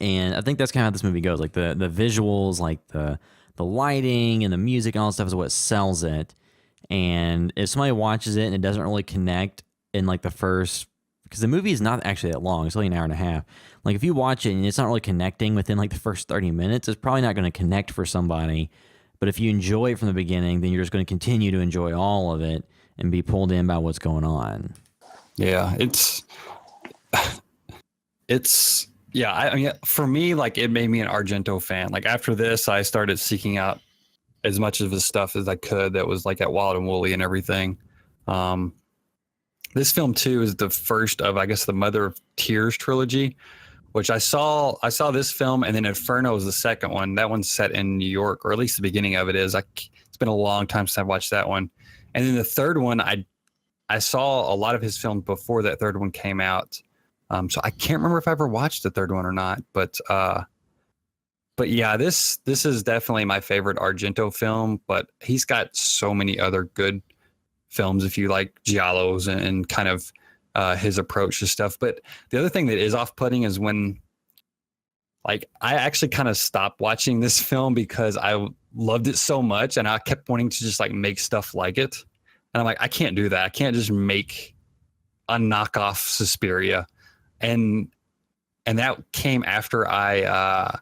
And I think that's kind of how this movie goes. Like the visuals, like the lighting and the music and all that stuff is what sells it. And if somebody watches it and it doesn't really connect in like the first, because the movie is not actually that long, it's only an hour and a half. Like if you watch it and it's not really connecting within like the first 30 minutes, it's probably not going to connect for somebody. But if you enjoy it from the beginning, then you're just going to continue to enjoy all of it and be pulled in by what's going on. Yeah, yeah, I mean, for me, like it made me an Argento fan. Like after this, I started seeking out as much of his stuff as I could that was like at Wild and Woolly and everything. This film too is the first of, I guess, the Mother of Tears trilogy, which I saw this film, and then Inferno is the second one. That one's set in New York, or at least the beginning of it is. It's been a long time since I've watched that one. And then the third one, I saw a lot of his films before that third one came out. So I can't remember if I ever watched the third one or not, but But yeah, this is definitely my favorite Argento film. But he's got so many other good films if you like giallos and kind of his approach to stuff. But the other thing that is off-putting is when, like, I actually kind of stopped watching this film because I loved it so much and I kept wanting to just like make stuff like it. And I'm like, I can't do that. I can't just make a knockoff Suspiria. And that came after I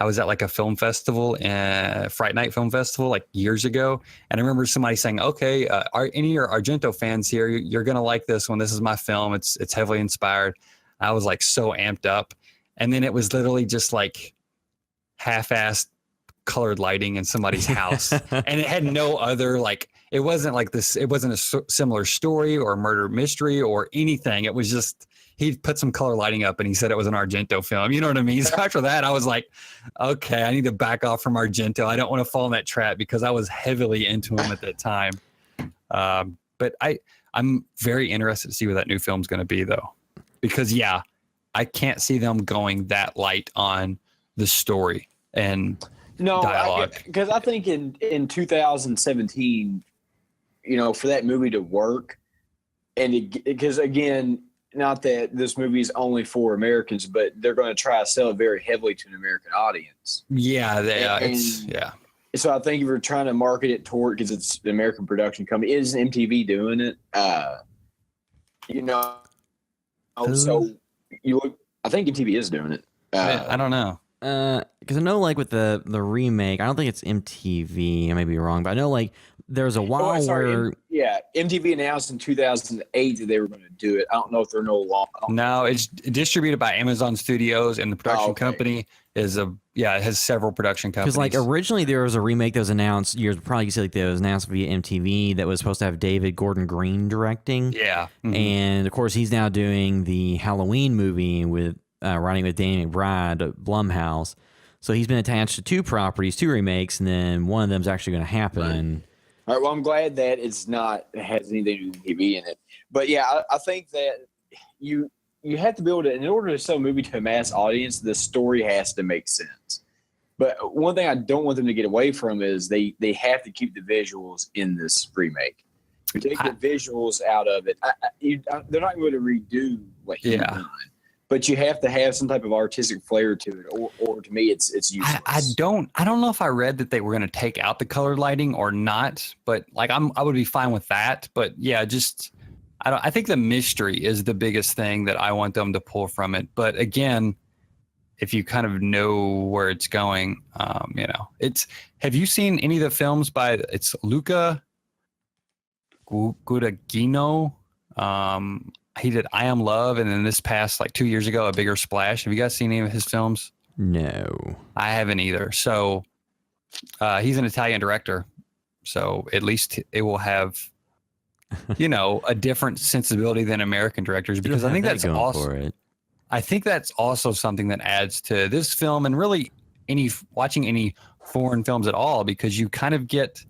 was at like a film festival, Fright Night Film Festival, like years ago. And I remember somebody saying, okay, are any of your Argento fans here? You're going to like this one. This is my film. It's heavily inspired. I was like so amped up. And then it was literally just like half-assed colored lighting in somebody's house. And it had no other, like, it wasn't like this. It wasn't a similar story or murder mystery or anything. It was just, he put some color lighting up and he said it was an Argento film. You know what I mean? So after that, I was like, okay, I need to back off from Argento. I don't want to fall in that trap because I was heavily into him at that time. But I'm very interested to see what that new film's going to be, though, because yeah, I can't see them going that light on the story and dialogue. Because I think in 2017, you know, for that movie to work, and because again, not that this movie is only for Americans, but they're going to try to sell it very heavily to an American audience. Yeah, yeah. So I think if we're trying to market it toward, because it's an American production company, is MTV doing it? You know, so you look. I think MTV is doing it. I don't know. Because I know, like, with the remake, I don't think it's MTV. I may be wrong, but I know, like, there's a while where MTV announced in 2008 that they were going to do it. I don't know if they're no longer. No, it's distributed by Amazon Studios, and the production company is it has several production companies. Because, like, originally there was a remake that was announced probably you said, like, that was announced via MTV that was supposed to have David Gordon Green directing. Yeah, and of course he's now doing the Halloween movie with writing with Danny McBride at Blumhouse. So he's been attached to two properties, two remakes, and then one of them's actually going to happen. Right. All right, well, I'm glad that it has anything to do with TV in it. But yeah, I think that you have to be able to, in order to sell a movie to a mass audience, the story has to make sense. But one thing I don't want them to get away from is they have to keep the visuals in this remake. If you take the visuals out of it, they're not going to redo what he's done. But you have to have some type of artistic flair to it, or to me, it's useless. I don't know if I read that they were going to take out the colored lighting or not, but like I would be fine with that. But yeah, just I think the mystery is the biggest thing that I want them to pull from it. But again, if you kind of know where it's going, you know, have you seen any of the films by Luca Guadagnino? He did I Am Love, and then this past like 2 years ago, A Bigger Splash. Have you guys seen any of his films? No, I haven't either. So he's an Italian director, so at least it will have, you know, a different sensibility than American directors, because I think that's also I think that's also something that adds to this film and really watching any foreign films at all, because you kind of get,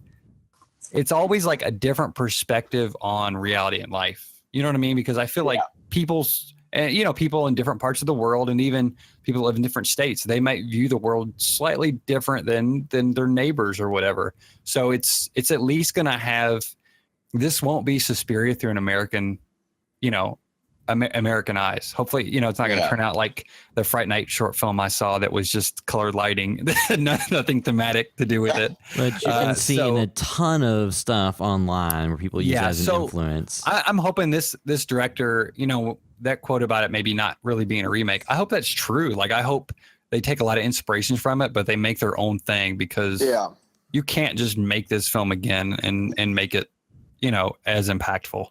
it's always like a different perspective on reality and life. You know what I mean? Because I feel like people in different parts of the world, and even people live in different states, they might view the world slightly different than their neighbors or whatever. So it's at least going to have, this won't be Suspiria through an American, you know, American eyes. Hopefully, you know, it's not going to turn out like the Fright Night short film I saw that was just colored lighting, nothing thematic to do with it. But you've been seeing a ton of stuff online where people use it as an influence. I'm hoping this director, you know, that quote about it maybe not really being a remake, I hope that's true. Like, I hope they take a lot of inspiration from it, but they make their own thing, because you can't just make this film again and make it, you know, as impactful.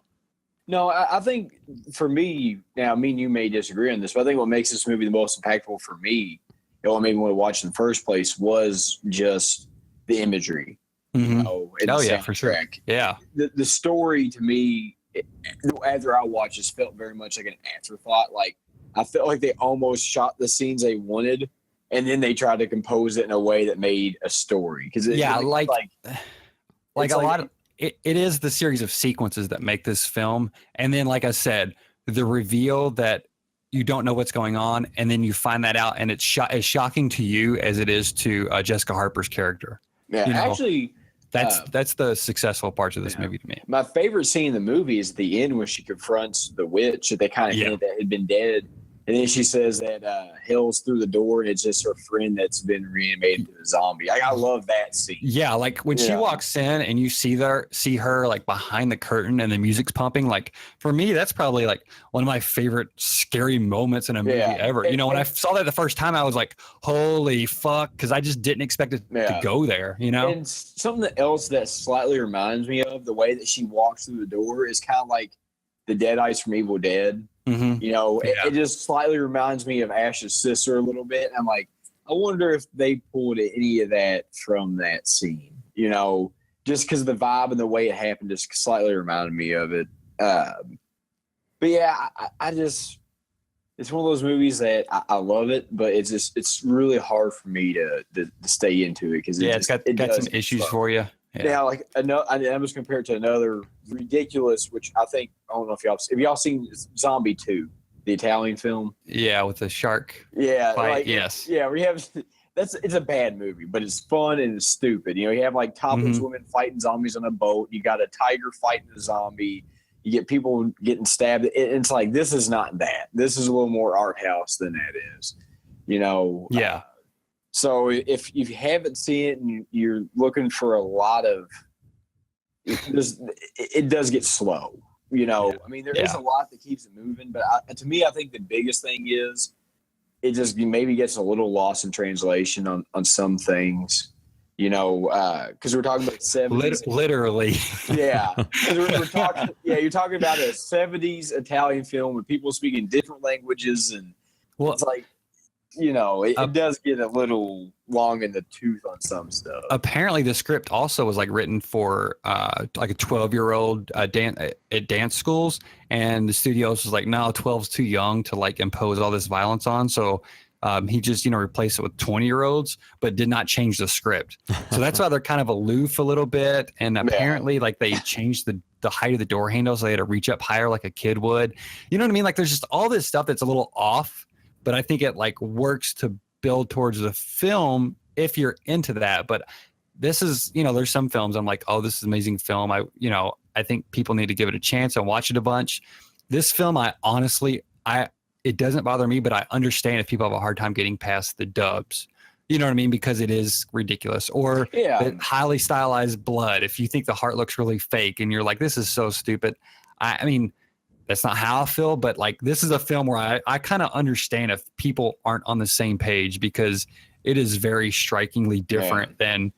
No, I think for me, now, me and you may disagree on this, but I think what makes this movie the most impactful for me, and what made me want to watch in the first place, was just the imagery. Mm-hmm. You know, for sure. Yeah. The story, to me, after I watched this, felt very much like an afterthought. Like, I felt like they almost shot the scenes they wanted, and then they tried to compose it in a way that made a story. It is the series of sequences that make this film. And then, like I said, the reveal that you don't know what's going on, and then you find that out, and it's as shocking to you as it is to Jessica Harper's character. Yeah, You know, actually, that's the successful parts of this movie to me. my favorite scene in the movie is at the end when she confronts the witch that they kind of hinted that had been dead. And then she says that Hill's through the door and it's just her friend that's been reanimated to a zombie. I love that scene. Yeah, like when she walks in and you see her like behind the curtain and the music's pumping. Like for me, that's probably like one of my favorite scary moments in a movie ever. You know, when I saw that the first time, I was like, "Holy fuck!" Because I just didn't expect it to go there. You know, and something else that slightly reminds me of the way that she walks through the door is kind of like the Deadites from Evil Dead. Mm-hmm. You know, it just slightly reminds me of Ash's sister a little bit. I'm like, I wonder if they pulled any of that from that scene, you know, just because the vibe and the way it happened just slightly reminded me of it. But yeah, I just, it's one of those movies that I love it, but it's really hard for me to stay into it because it's got some issues for you. Yeah, like I was compared to another ridiculous, which I don't know if y'all seen Zombie 2, the Italian film. Yeah, with the shark. Yeah, fight, like, yes. Yeah, we have it's a bad movie, but it's fun and it's stupid. You know, you have like topless women fighting zombies on a boat. You got a tiger fighting a zombie. You get people getting stabbed. It's like this is not that. This is a little more art house than that is. You know. Yeah. So if you haven't seen it and you're looking for a lot of, it does get slow. You know, I mean, there is a lot that keeps it moving, but to me, I think the biggest thing is it just maybe gets a little lost in translation on some things. You know, because we're talking about 70s. Literally. Yeah. We're talking. Yeah, you're talking about a 70s Italian film with people speaking different languages, and it's like. You know, it does get a little long in the tooth on some stuff. Apparently, the script also was like written for like a 12-year-old at dance schools, and the studios was like, no, 12's too young to like impose all this violence on. So he just replaced it with 20-year-olds, but did not change the script. So that's why they're kind of aloof a little bit. And apparently, like they changed the height of the door handle, so they had to reach up higher like a kid would. You know what I mean? Like there's just all this stuff that's a little off. But I think it like works to build towards the film if you're into that. But this is, there's some films I'm like, oh, this is an amazing film. I think people need to give it a chance and watch it a bunch. This film, it doesn't bother me, but I understand if people have a hard time getting past the dubs. You know what I mean? Because it is ridiculous. Or the highly stylized blood. If you think the heart looks really fake and you're like, this is so stupid. I mean, that's not how I feel, but like this is a film where I kind of understand if people aren't on the same page because it is very strikingly different than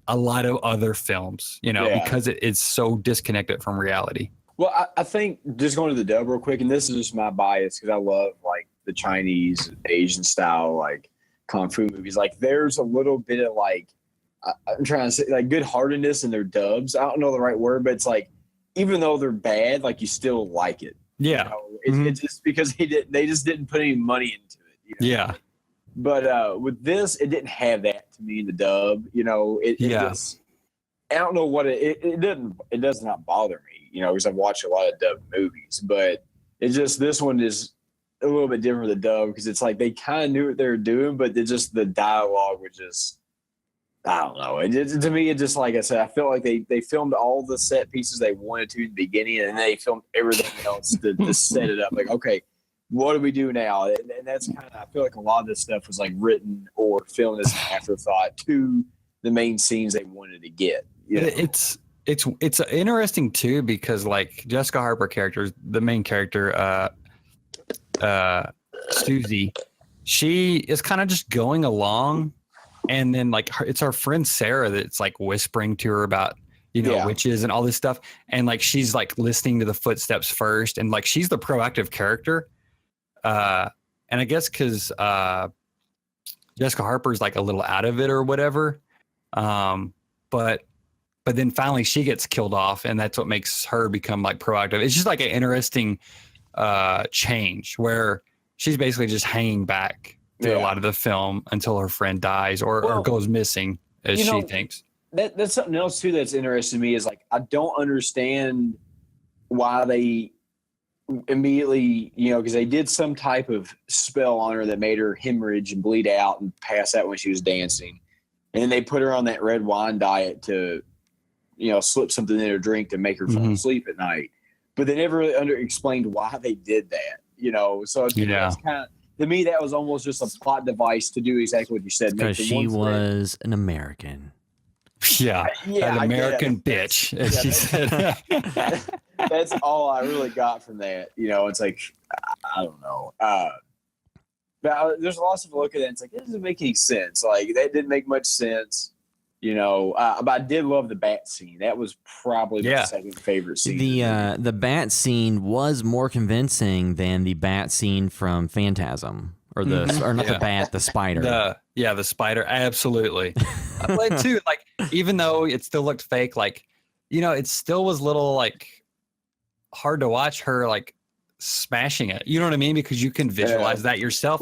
a lot of other films, because it is so disconnected from reality. Well, I think just going to the dub real quick, and this is just my bias because I love like the Chinese, Asian style, like Kung Fu movies. Like there's a little bit of like, I'm trying to say like good heartedness in their dubs. I don't know the right word, but it's like, even though they're bad, like you still like it. Yeah. It's just because they just didn't put any money into it. Yeah. But with this, it didn't have that to me in the dub. It just, I don't know what it does not bother me, because I've watched a lot of dub movies, but it's just, this one is a little bit different with the dub because it's like they kind of knew what they were doing, but the dialogue was just, I don't know. To me, it just, like I said, I feel like they filmed all the set pieces they wanted to in the beginning, and they filmed everything else to set it up. Like, okay, what do we do now? And that's kind of, I feel like a lot of this stuff was like written or filmed as an afterthought to the main scenes they wanted to get. It's interesting too because like Jessica Harper character, the main character, Susie, she is kind of just going along. And then like it's our friend Sarah that's like whispering to her about, witches and all this stuff. And like, she's like listening to the footsteps first. And like, she's the proactive character. And I guess cause, Jessica Harper's like a little out of it or whatever. But then finally she gets killed off and that's what makes her become like proactive. It's just like an interesting, change where she's basically just hanging back through a lot of the film until her friend dies or goes missing, as she thinks. That's something else too that's interesting to me is like I don't understand why they immediately, because they did some type of spell on her that made her hemorrhage and bleed out and pass out when she was dancing. And then they put her on that red wine diet to, slip something in her drink to make her fall asleep at night. But they never really explained why they did that, So it's kind of, to me, that was almost just a plot device to do exactly what you said. Because she was an American. Yeah, an American bitch, as she said. That's all I really got from that. It's like, I don't know. But there's lots of look at it. And it's like, it doesn't make any sense. Like, that didn't make much sense. But I did love the bat scene. That was probably my second favorite scene. The bat scene was more convincing than the bat scene from Phantasm, or the bat, the spider. The spider, absolutely. But too, like, even though it still looked fake, like, it still was little like hard to watch her like smashing it. You know what I mean? Because you can visualize that yourself.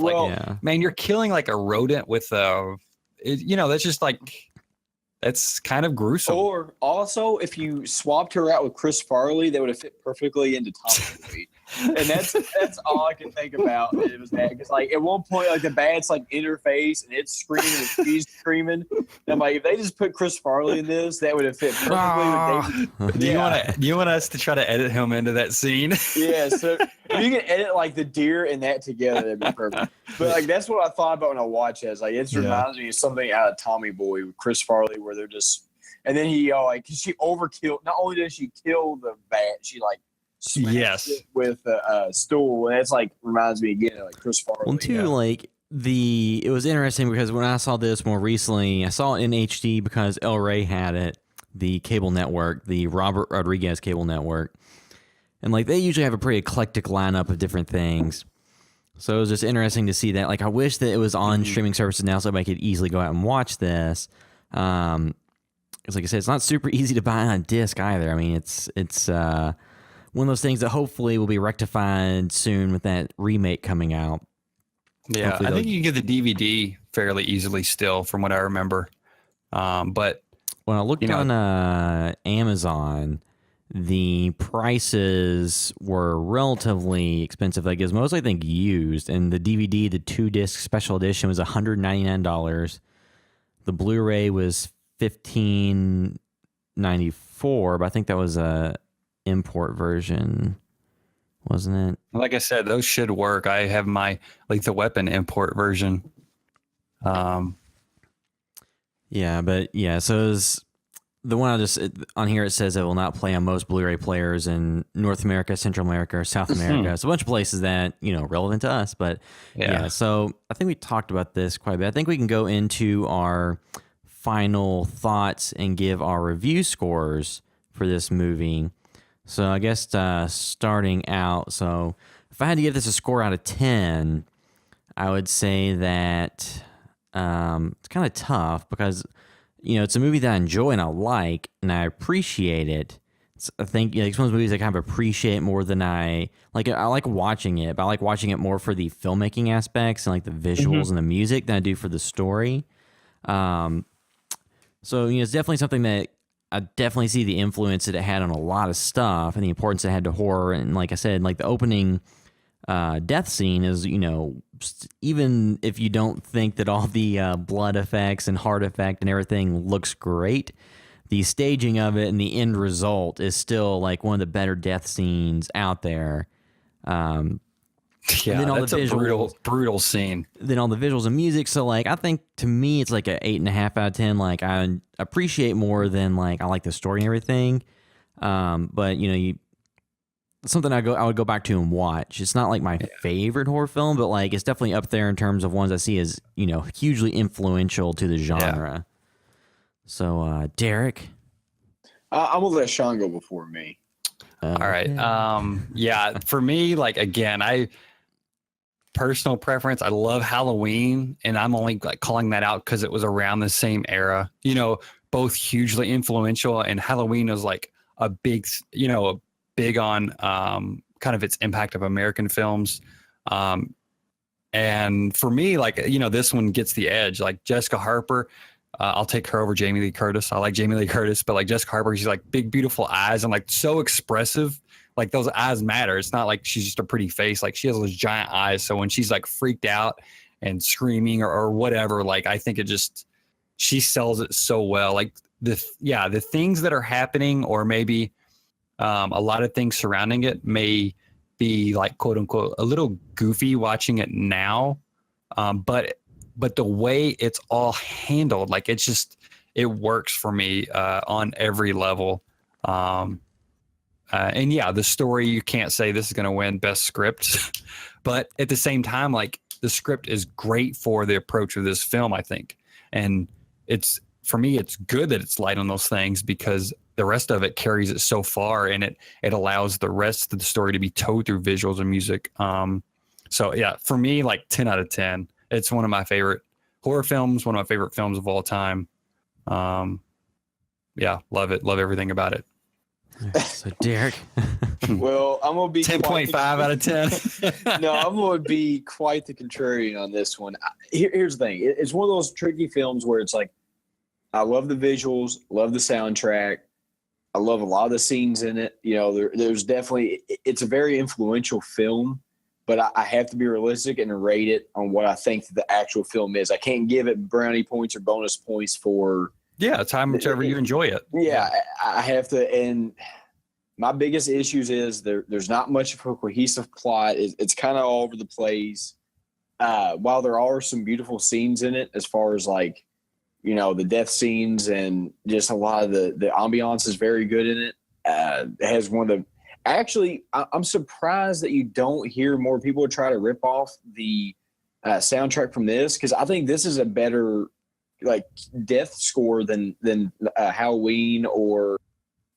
Man, you're killing like a rodent with that's just like. That's kind of gruesome. Or also, if you swapped her out with Chris Farley, that would have fit perfectly into Tommy Boy. And that's all I can think about. It was that because like at one point, like the bat's like in her face and it's screaming and she's screaming. And I'm like, if they just put Chris Farley in this, that would have fit perfectly with David. Do you want us to try to edit him into that scene? Yeah, so if you can edit like the deer and that together, that'd be perfect. But like that's what I thought about when I watched it. It's like it reminds me of something out of Tommy Boy with Chris Farley, where they're just, and then he she overkilled. Not only did she kill the bat, she like smashed it with a stool, and it's like reminds me again of like Chris Farley. Well, too, like it was interesting because when I saw this more recently, I saw it in HD because El Rey had it, the cable network, the Robert Rodriguez cable network. And like they usually have a pretty eclectic lineup of different things. So it was just interesting to see that. Like I wish that it was on streaming services now so I could easily go out and watch this. Because like I said, it's not super easy to buy on disc either. I mean, it's one of those things that hopefully will be rectified soon with that remake coming out. Yeah, hopefully I think you can get the DVD fairly easily still from what I remember. But when I looked on Amazon, the prices were relatively expensive. Like, it's mostly, I think, used. And the DVD, the 2-disc special edition, was $199. The Blu-ray was $15.94, but I think that was a import version, wasn't it? Like I said, those should work. I have my Lethal Weapon import version. Yeah, but yeah, so it was. The one on here, it says it will not play on most Blu-ray players in North America, Central America, or South America. It's a bunch of places that, relevant to us. But yeah, so I think we talked about this quite a bit. I think we can go into our final thoughts and give our review scores for this movie. So I guess starting out, so if I had to give this a score out of 10, I would say that it's kind of tough because it's a movie that I enjoy and I like and I appreciate it. I think it's one of those movies I kind of appreciate more than I like watching it, but I like watching it more for the filmmaking aspects and like the visuals and the music than I do for the story. So it's definitely something that I definitely see the influence that it had on a lot of stuff and the importance it had to horror. And like I said, like the opening death scene is, even if you don't think that all the blood effects and heart effect and everything looks great, the staging of it and the end result is still like one of the better death scenes out there. Yeah, that's a brutal scene. Then all the visuals and music. So like, I think to me, it's like a 8.5 out of 10. Like I appreciate more than like, I like the story and everything. But something I would go back to and watch. It's not like my favorite horror film, but like it's definitely up there in terms of ones I see as hugely influential to the genre. Yeah. So Derek, I'm gonna let Sean go before me. All right. Yeah. For me, like again, personal preference. I love Halloween, and I'm only like calling that out because it was around the same era. Both hugely influential, and Halloween was like a big, big on kind of its impact of American films. And for me, like, this one gets the edge. Like Jessica Harper, I'll take her over Jamie Lee Curtis. I like Jamie Lee Curtis, but like Jessica Harper, she's like big, beautiful eyes and like so expressive like those eyes matter. It's not like she's just a pretty face. Like she has those giant eyes. So when she's like freaked out and screaming or whatever, like I think she sells it so well. Like the things that are happening, or maybe a lot of things surrounding it may be like quote unquote a little goofy watching it now, but the way it's all handled, like it works for me on every level. And yeah, the story, you can't say this is going to win best script, but at the same time, like the script is great for the approach of this film, I think. And for me, it's good that it's light on those things, because the rest of it carries it so far, and it allows the rest of the story to be told through visuals and music. So yeah, for me, like 10 out of 10. It's one of my favorite horror films, one of my favorite films of all time. Yeah, love it. Love everything about it. So Derek, Well, I'm gonna be 10.5 out of 10. No, I'm gonna be quite the contrarian on this one. Here's the thing: it's one of those tricky films where it's like, I love the visuals, love the soundtrack, I love a lot of the scenes in it. You know, there's definitely, it's a very influential film, but I have to be realistic and rate it on what I think the actual film is. I can't give it brownie points or bonus points for. Yeah, time whichever you enjoy it. Yeah, I have to. And my biggest issues is there's not much of a cohesive plot. It's kind of all over the place. While there are some beautiful scenes in it, as far as like, you know, the death scenes and just a lot of the ambiance is very good in it. It has one of the. Actually, I'm surprised that you don't hear more people try to rip off the soundtrack from this, because I think this is a better like death score than Halloween or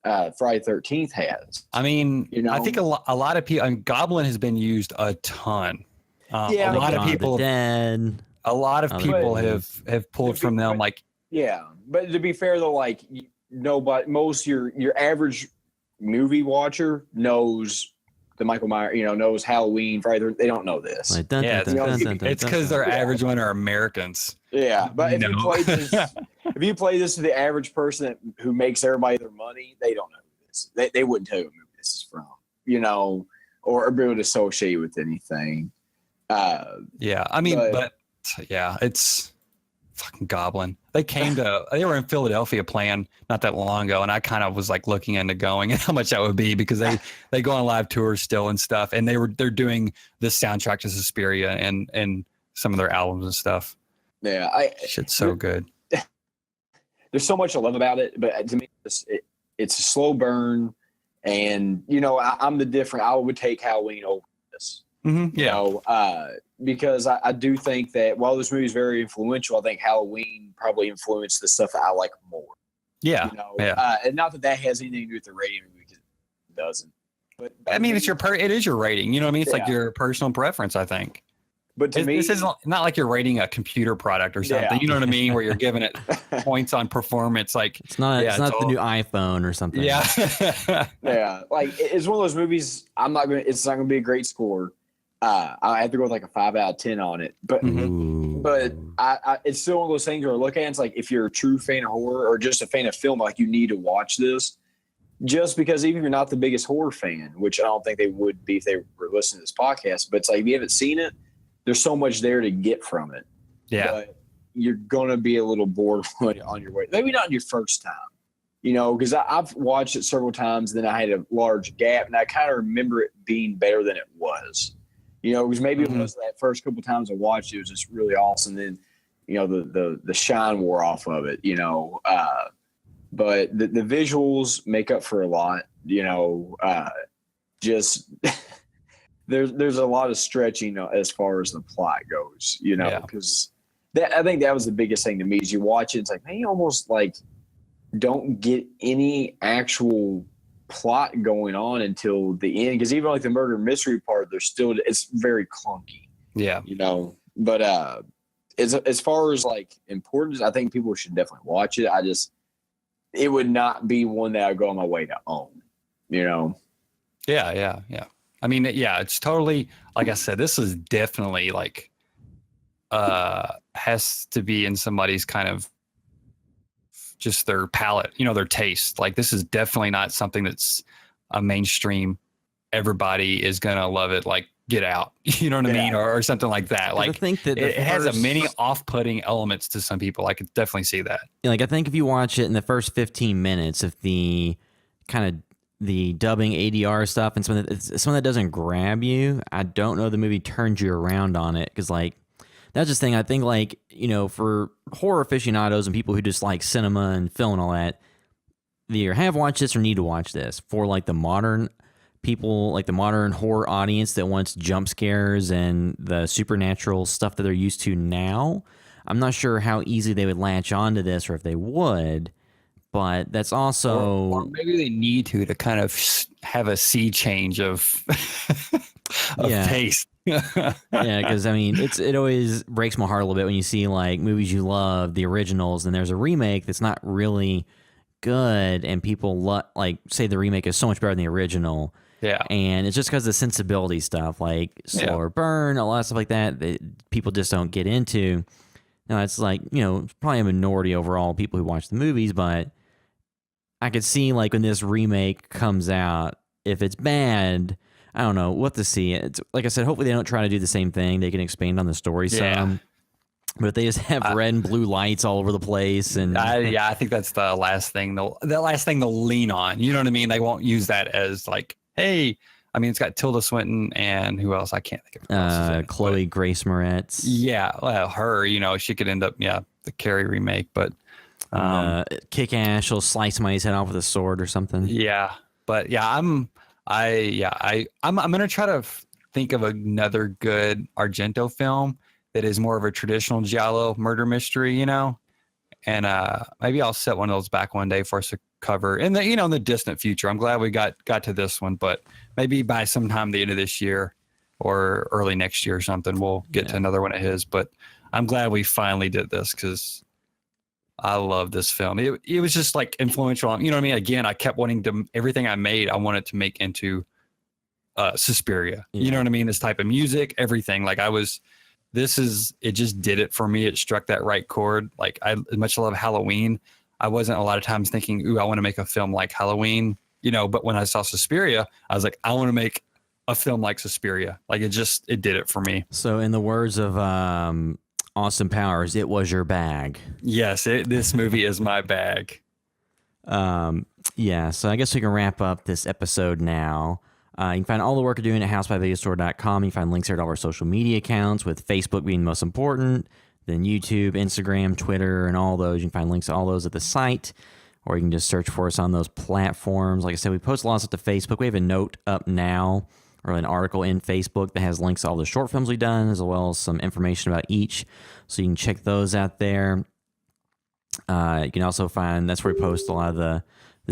Friday 13th has. I mean, You know? I think a lot of people. I mean, Goblin has been used a ton. Yeah, a lot of Dawn people. the Dead. A lot of Other people movies. have pulled from them. Like, Yeah, but to be fair though, like most your average movie watcher knows the Michael Myers, knows Halloween, Friday. They don't know this. Like, dun, yeah, dun, dun, dun, dun, dun, it's dun, because dun. their average one are Americans. Yeah, but if No. you play this, if you play this to the average person who makes everybody their money, they don't know who this. They wouldn't tell you what movie this is from, or be able to associate with anything. Yeah, I mean, But- but yeah, it's fucking Goblin. They were in Philadelphia playing not that long ago, and I kind of was like looking into going and how much that would be, because they go on live tours still and stuff, and they're doing the soundtrack to Suspiria and some of their albums and stuff. Yeah, Shit's so good. there's so much I love about it, but to me, it's a slow burn, and I'm the different. I would take Halloween over this. Mm-hmm. Yeah. Because I do think that while this movie is very influential, I think Halloween probably influenced the stuff that I like more. Yeah. And not that has anything to do with the rating, because it doesn't. But I mean, it is your rating. You know what I mean? It's like Yeah. your personal preference, I think. But to me, This is not like you're rating a computer product or something. Yeah. You know what I mean? Where you're giving it points on performance. Like, It's not. Yeah, it's not it's the all- new iPhone or something. yeah. yeah, like it's one of those movies. It's not gonna be a great score. I have to go with like a 5 out of 10 on it. But Ooh. but I it's still one of those things where I look at it, it's like, if you're a true fan of horror or just a fan of film, like, you need to watch this. Just because even if you're not the biggest horror fan, which I don't think they would be if they were listening to this podcast, but it's like, if you haven't seen it, there's so much there to get from it. Yeah. But you're gonna be a little bored on your way. Maybe not your first time, because I've watched it several times. Then I had a large gap, and I kind of remember it being better than it was. Because maybe it was that first couple times I watched it was just really awesome. Then, the shine wore off of it. But the visuals make up for a lot. Just there's a lot of stretching as far as the plot goes. Yeah. Because I think that was the biggest thing to me, is you watch it, it's like, man, you almost like don't get any actual plot going on until the end, because even like the murder mystery part, it's very clunky. Yeah. But as far as like importance, I think people should definitely watch it. It would not be one that I'd go on my way to own. Yeah. I mean, yeah, it's totally, like I said, this is definitely like, has to be in somebody's kind of just their palate, their taste. Like, this is definitely not something that's a mainstream everybody is gonna love it. Like Get Out, you know what I mean, or something like that. Like I think that it has a many off-putting elements to some people. I could definitely see that. Like, I think if you watch it in the first 15 minutes, if the kind of the dubbing ADR stuff and some that doesn't grab you, I don't know the movie turns you around on it, because like that's just thing. I think like, you know, for horror aficionados and people who just like cinema and film and all that, they either have watched this or need to watch this. For like the modern people, like the modern horror audience that wants jump scares and the supernatural stuff that they're used to now, I'm not sure how easy they would latch onto this, or if they would. But that's also, or maybe they need to kind of have a sea change of taste. Yeah, because I mean, it always breaks my heart a little bit when you see like movies you love, the originals, and there's a remake that's not really good, and people like say the remake is so much better than the original. Yeah, and it's just because of the sensibility stuff, like slower burn, a lot of stuff like that people just don't get into. Now it's like, you know, probably a minority overall people who watch the movies, but I could see like when this remake comes out, if it's bad, I don't know what to see. It's like I said, hopefully they don't try to do the same thing. They can expand on the story some. But they just have red and blue lights all over the place, and I think that's the last thing they'll lean on. You know what I mean? They won't use that as like, hey, I mean, it's got Tilda Swinton and who else? I can't think of. Who else is in it, Chloe Grace Moretz. Yeah, well, her. You know, she could end up the Carrie remake, but Kick Ass, she'll slice somebody's head off with a sword or something. Yeah, but I'm gonna try to think of another good Argento film that is more of a traditional giallo murder mystery, you know, and maybe I'll set one of those back one day for us to cover in the in the distant future. I'm glad we got to this one, but maybe by sometime the end of this year or early next year or something, we'll get to another one of his. But I'm glad we finally did this because I love this film. It was just like influential. You know what I mean? Again, I kept wanting to, everything I made, I wanted to make into Suspiria. Yeah. You know what I mean? This type of music, everything. Like it just did it for me. It struck that right chord. Like as much as I love Halloween, I wasn't a lot of times thinking, ooh, I want to make a film like Halloween, but when I saw Suspiria, I was like, I want to make a film like Suspiria. Like it did it for me. So in the words of Austin Powers, it was your bag. Yes, this movie is my bag. Yeah, so I guess we can wrap up this episode now. You can find all the work we're doing at housebyvideostore.com. You can find links there to all our social media accounts, with Facebook being the most important, then YouTube, Instagram, Twitter, and all those. You can find links to all those at the site, or you can just search for us on those platforms. Like I said, we post a lot of stuff to Facebook. We have a note up now, or an article in Facebook that has links to all the short films we've done, as well as some information about each. So you can check those out there. You can also find, that's where we post a lot of the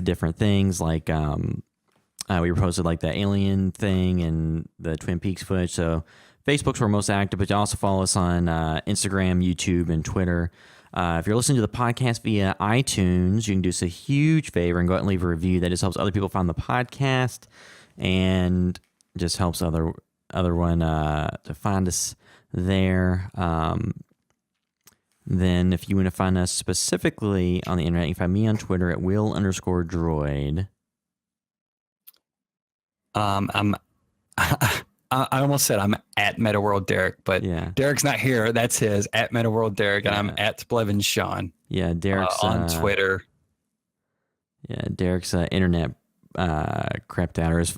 different things, like we posted like the Alien thing and the Twin Peaks footage. So Facebook's where we're most active, but you also follow us on Instagram, YouTube, and Twitter. If you're listening to the podcast via iTunes, you can do us a huge favor and go out and leave a review. That just helps other people find the podcast and just helps other one to find us there. Then if you want to find us specifically on the internet, you can find me on Twitter at will_droid. I almost said I'm at MetaWorld Derek, but Derek's not here. That's his, at MetaWorld Derek, and I'm at Splevin Sean. Yeah, Derek's on Twitter. Yeah, Derek's internet crept out.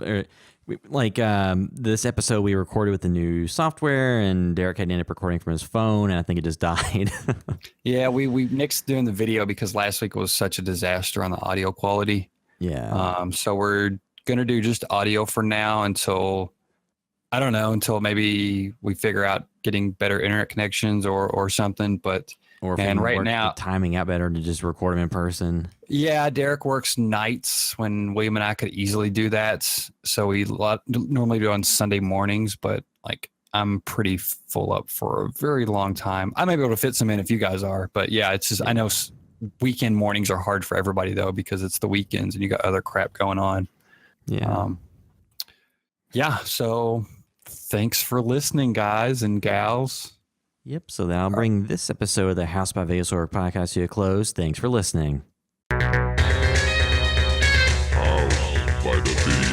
This episode we recorded with the new software, and Derek had to end up recording from his phone, and I think it just died. Yeah, we nixed doing the video because last week was such a disaster on the audio quality. Yeah. So we're gonna do just audio for now until maybe we figure out getting better internet connections or something. But right now, the timing out better to just record them in person. Yeah, Derek works nights when William and I could easily do that. So we normally do it on Sunday mornings, but like I'm pretty full up for a very long time. I might be able to fit some in if you guys are, but yeah, it's just I know weekend mornings are hard for everybody though because it's the weekends and you got other crap going on. Yeah. So thanks for listening, guys and gals. Yep. So that'll bring this episode of the House by Vegas Horror Podcast to a close. Thanks for listening. House by the Video